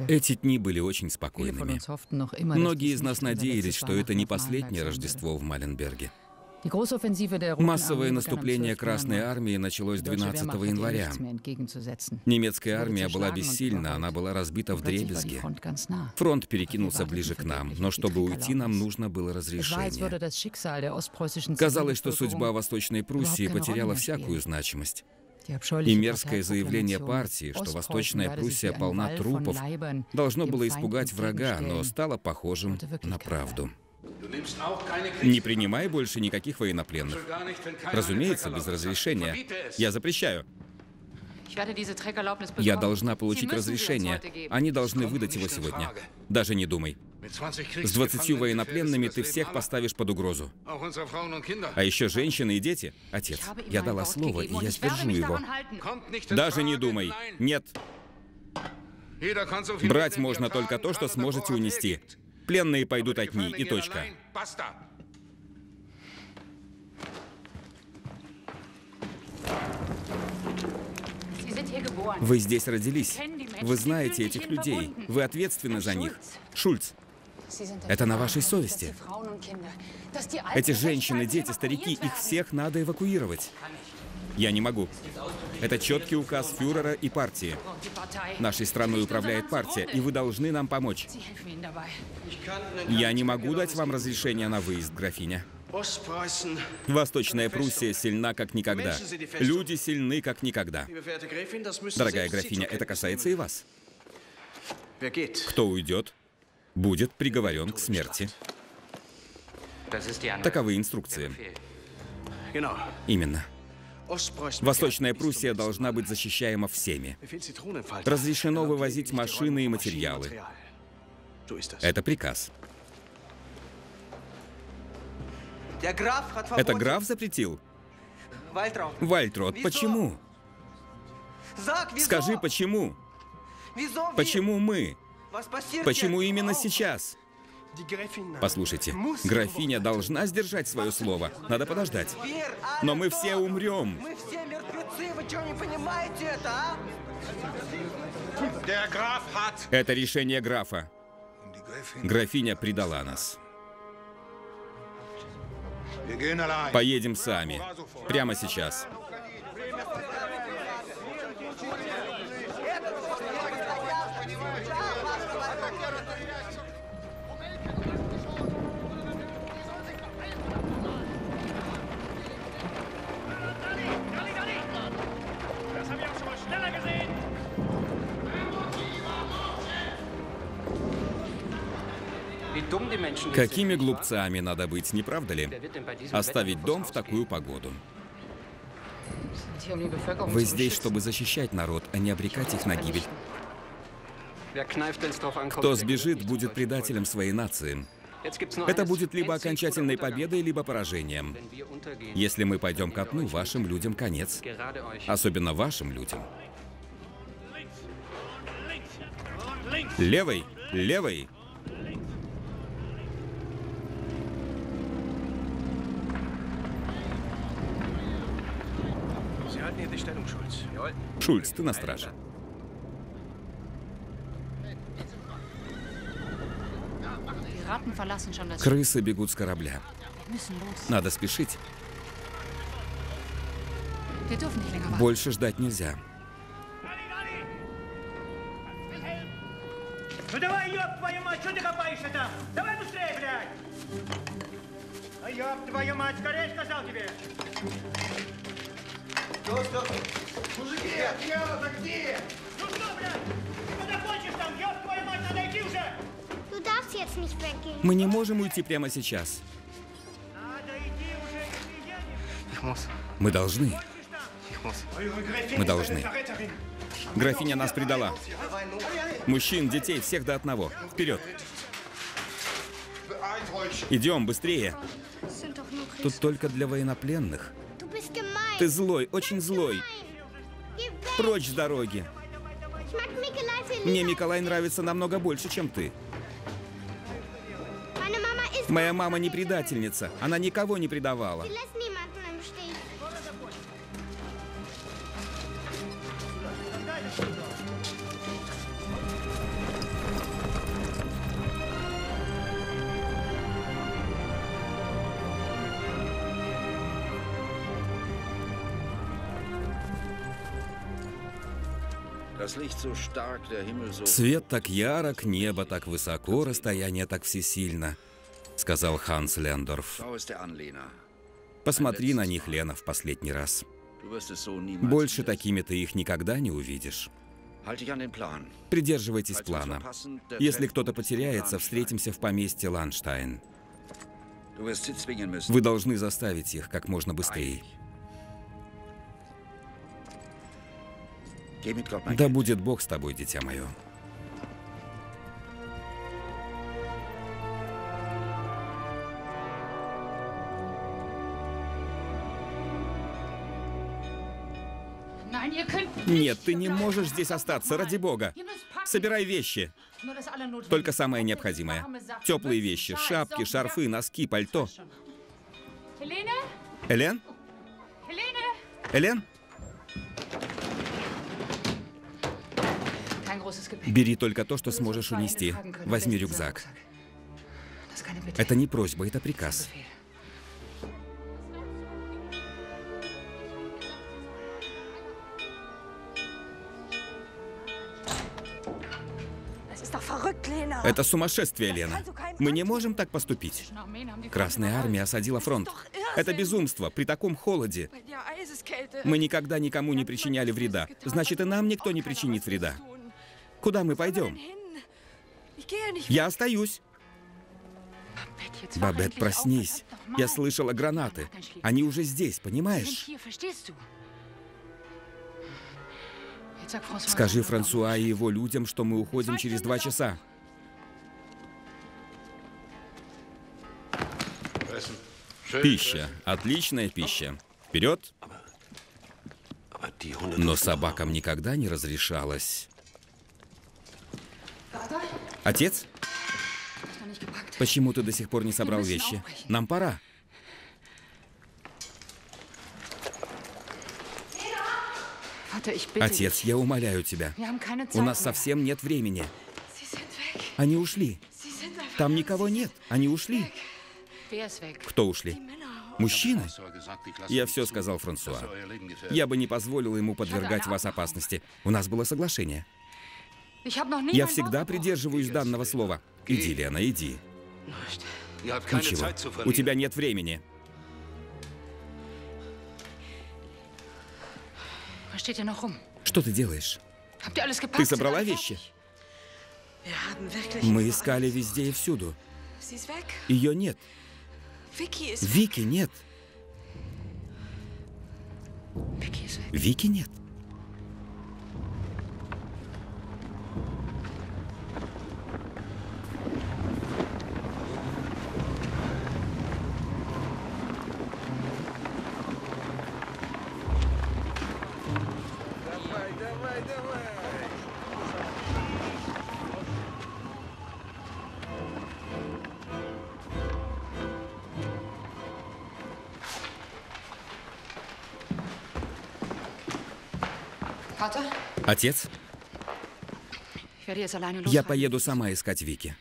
Эти дни были очень спокойными. Многие из нас надеялись, что это не последнее Рождество в Маленберге. Массовое наступление Красной Армии началось 12 января. Немецкая армия была бессильна, она была разбита вдребезги. Фронт перекинулся ближе к нам, но чтобы уйти, нам нужно было разрешение. Казалось, что судьба Восточной Пруссии потеряла всякую значимость. И мерзкое заявление партии, что Восточная Пруссия полна трупов, должно было испугать врага, но стало похожим на правду. Не принимай больше никаких военнопленных. Разумеется, без разрешения. Я запрещаю. Я должна получить разрешение. Они должны выдать его сегодня. Даже не думай. С 20 военнопленными ты всех поставишь под угрозу. А еще женщины и дети. Отец, я дала слово, и я сдержу его. Даже не думай. Нет. Брать можно только то, что сможете унести. Пленные пойдут одни, и точка. Вы здесь родились. Вы знаете этих людей. Вы ответственны за них. Шульц, это на вашей совести. Эти женщины, дети, старики, их всех надо эвакуировать. Я не могу. Это четкий указ фюрера и партии. Нашей страной управляет партия, и вы должны нам помочь. Я не могу дать вам разрешение на выезд, графиня. Восточная Пруссия сильна как никогда. Люди сильны как никогда. Дорогая графиня, это касается и вас. Кто уйдет, будет приговорен к смерти. Таковы инструкции. Именно. Восточная Пруссия должна быть защищаема всеми. Разрешено вывозить машины и материалы. Это приказ. Это граф запретил? Вальтрот, почему? Скажи, почему? Почему мы? Почему именно сейчас? Послушайте, графиня должна сдержать свое слово. Надо подождать. Но мы все умрем. Мы все мертвецы, вы что, не понимаете это, а? Это решение графа. Графиня предала нас. Поедем сами. Прямо сейчас. Какими глупцами надо быть, не правда ли? Оставить дом в такую погоду. Вы здесь, чтобы защищать народ, а не обрекать их на гибель. Кто сбежит, будет предателем своей нации. Это будет либо окончательной победой, либо поражением. Если мы пойдем ко дну, вашим людям конец. Особенно вашим людям. Левой! Левой! Шульц, ты на страже. Крысы бегут с корабля. Надо спешить. Больше ждать нельзя. Ну давай, ёб твою мать, что ты копаешься там? Давай быстрее, блядь! А ёб твою мать, скорее сказал тебе! Мужики, дело-то где? Ну что, блядь? Ты куда хочешь там? Ёб твою мать, надо идти уже! Du darfst jetzt nicht weggehen. Мы не можем уйти прямо сейчас. Надо идти уже, если едешь. Мы должны. Eure Gräfin Мы ist должны. eine Verräterin. Графиня нас предала. Мужчин, детей, всех до одного. Вперед. Идем, быстрее. Das sind doch nur Тут только для военнопленных. Du bist gemein. Ты злой, очень злой. Geh weg. Прочь с дороги. Ich mag Nikolai viel Мне lieber. Николай нравится намного больше, чем ты. Meine Mama ist Моя мама не предательница. Она никого не предавала. Sie lässt niemanden im Stich. Свет так ярок, небо так высоко, расстояние так всесильно, сказал Ханс Лендорф. Посмотри на них, Лена, в последний раз. Больше такими ты их никогда не увидишь. Придерживайтесь плана. Если кто-то потеряется, встретимся в поместье Ланштайн. Вы должны заставить их как можно быстрее. Да будет Бог с тобой, дитя мое. Нет, ты не можешь здесь остаться, ради Бога. Собирай вещи. Только самое необходимое. Теплые вещи, шапки, шарфы, носки, пальто. Элен? Элен? Бери только то, что сможешь унести. Возьми рюкзак. Это не просьба, это приказ. Это сумасшествие, Лена. Мы не можем так поступить. Красная армия осадила фронт. Это безумство при таком холоде. Мы никогда никому не причиняли вреда. Значит, и нам никто не причинит вреда. Куда мы пойдем? Я остаюсь. Бабет, проснись. Я слышала гранаты. Они уже здесь, понимаешь? Скажи Франсуа и его людям, что мы уходим через 2 часа. Пища. Отличная пища. Вперед. Но собакам никогда не разрешалось. Отец? Почему ты до сих пор не собрал вещи? Нам пора. Отец, я умоляю тебя. У нас совсем нет времени. Они ушли. Там никого нет. Они ушли. Кто ушли? Мужчины? Я все сказал Франсуа. Я бы не позволил ему подвергать вас опасности. У нас было соглашение. Я всегда придерживаюсь данного слова. Иди, Лена, иди. Ничего, у тебя нет времени. Что ты делаешь? Ты собрала вещи? Мы искали везде и всюду. Ее нет. Вики нет. Вики нет. Отец, я поеду сама искать Вики.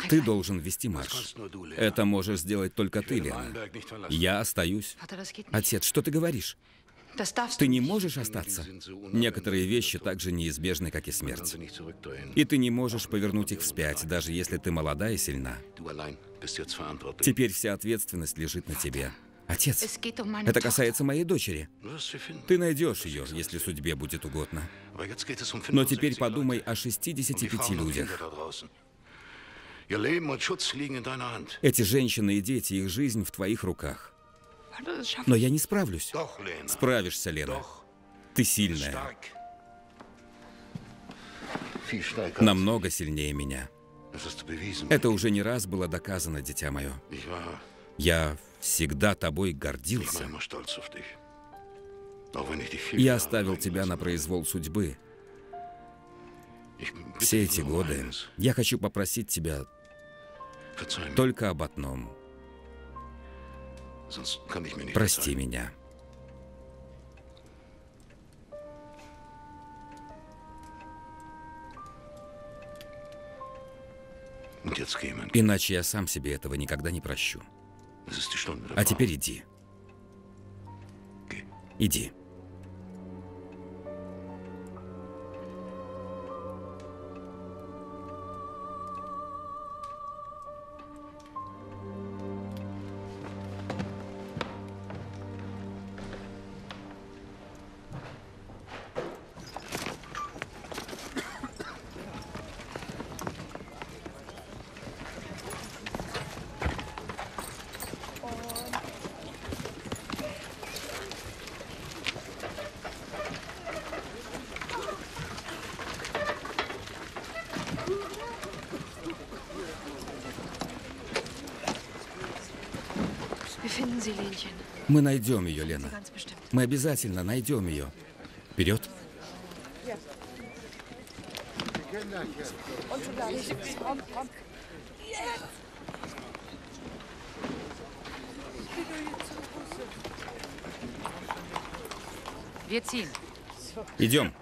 Ты должен вести марш. Это можешь сделать только ты, Лена. Я остаюсь. Отец, что ты говоришь? Ты не можешь остаться. Некоторые вещи так же неизбежны, как и смерть. И ты не можешь повернуть их вспять, даже если ты молода и сильна. Теперь вся ответственность лежит на тебе. Отец, это касается моей дочери. Ты найдешь ее, если судьбе будет угодно. Но теперь подумай о 65 людях. Эти женщины и дети, их жизнь в твоих руках. Но я не справлюсь. Справишься, Лена. Ты сильная. Намного сильнее меня. Это уже не раз было доказано, дитя мое. Я всегда тобой гордился. Я оставил тебя на произвол судьбы. Все эти годы я хочу попросить тебя только об одном. Прости меня. Иначе я сам себе этого никогда не прощу. А теперь иди. Иди. Мы найдем ее, Лена. Мы обязательно найдем ее. Вперед. Идем.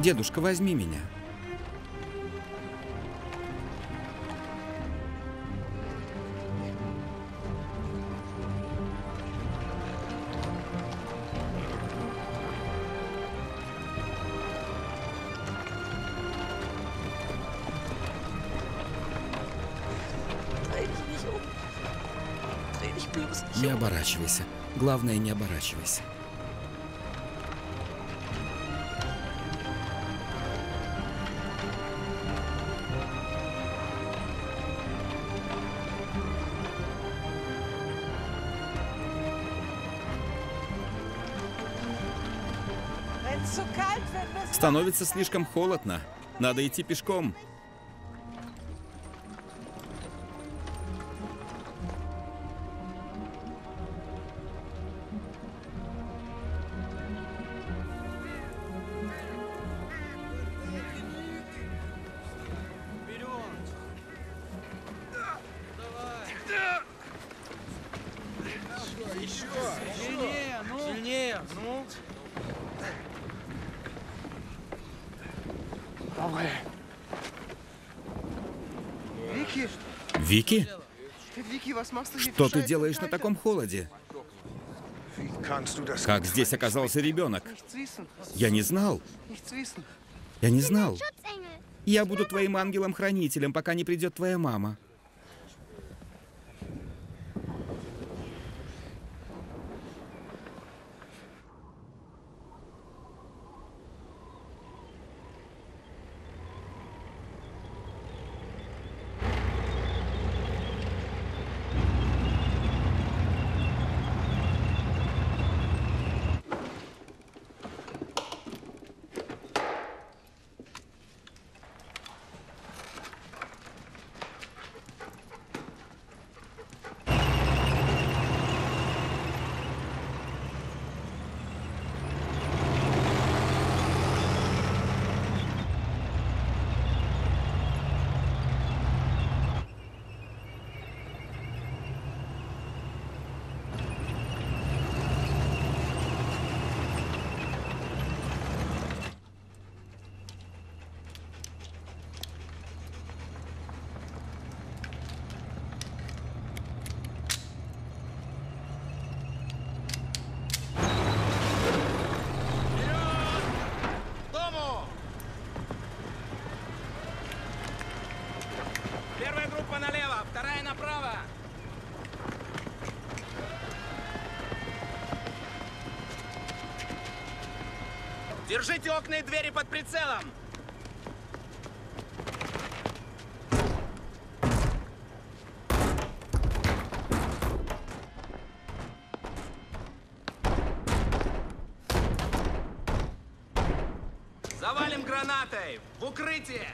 Дедушка, возьми меня. Не оборачивайся. Главное, не оборачивайся. Становится слишком холодно. Надо идти пешком. Вики? Что ты делаешь на таком холоде? Как здесь оказался ребенок? Я не знал. Я не знал. Я буду твоим ангелом-хранителем, пока не придет твоя мама. Держите окна и двери под прицелом! Завалим гранатой! В укрытие!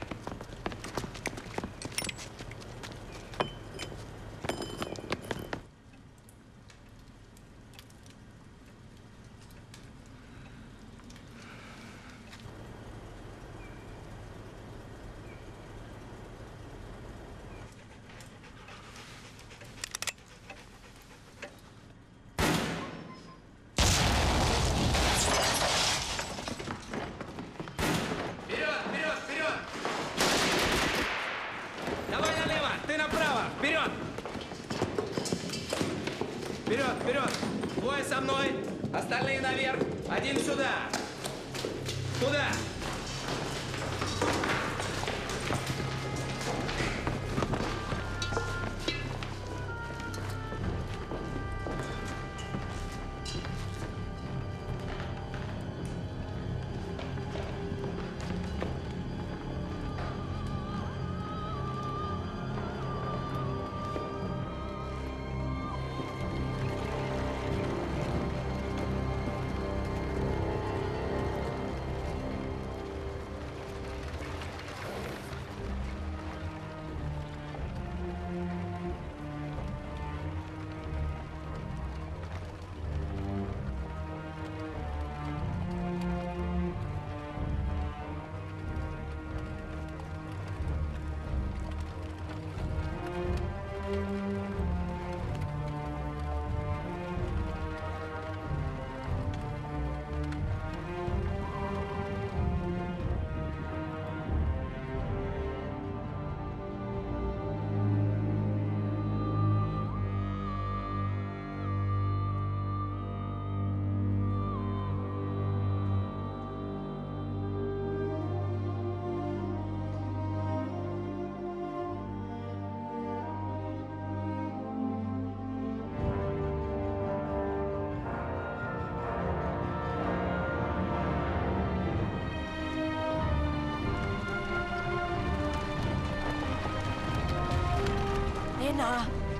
Вперед, вперед! Двое со мной, остальные наверх, один сюда. Туда!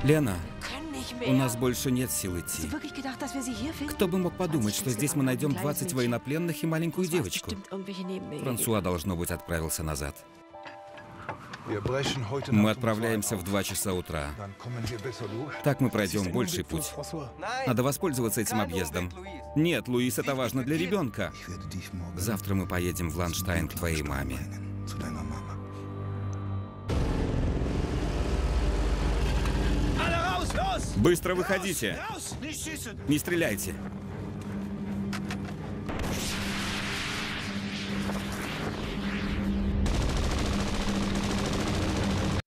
Лена, у нас больше нет сил идти. Кто бы мог подумать, что здесь мы найдем 20 военнопленных и маленькую девочку. Франсуа, должно быть, отправился назад. Мы отправляемся в 2 часа утра. Так мы пройдем больший путь. Надо воспользоваться этим объездом. Нет, Луис, это важно для ребенка. Завтра мы поедем в Ланштайн к твоей маме. Быстро выходите! Не стреляйте!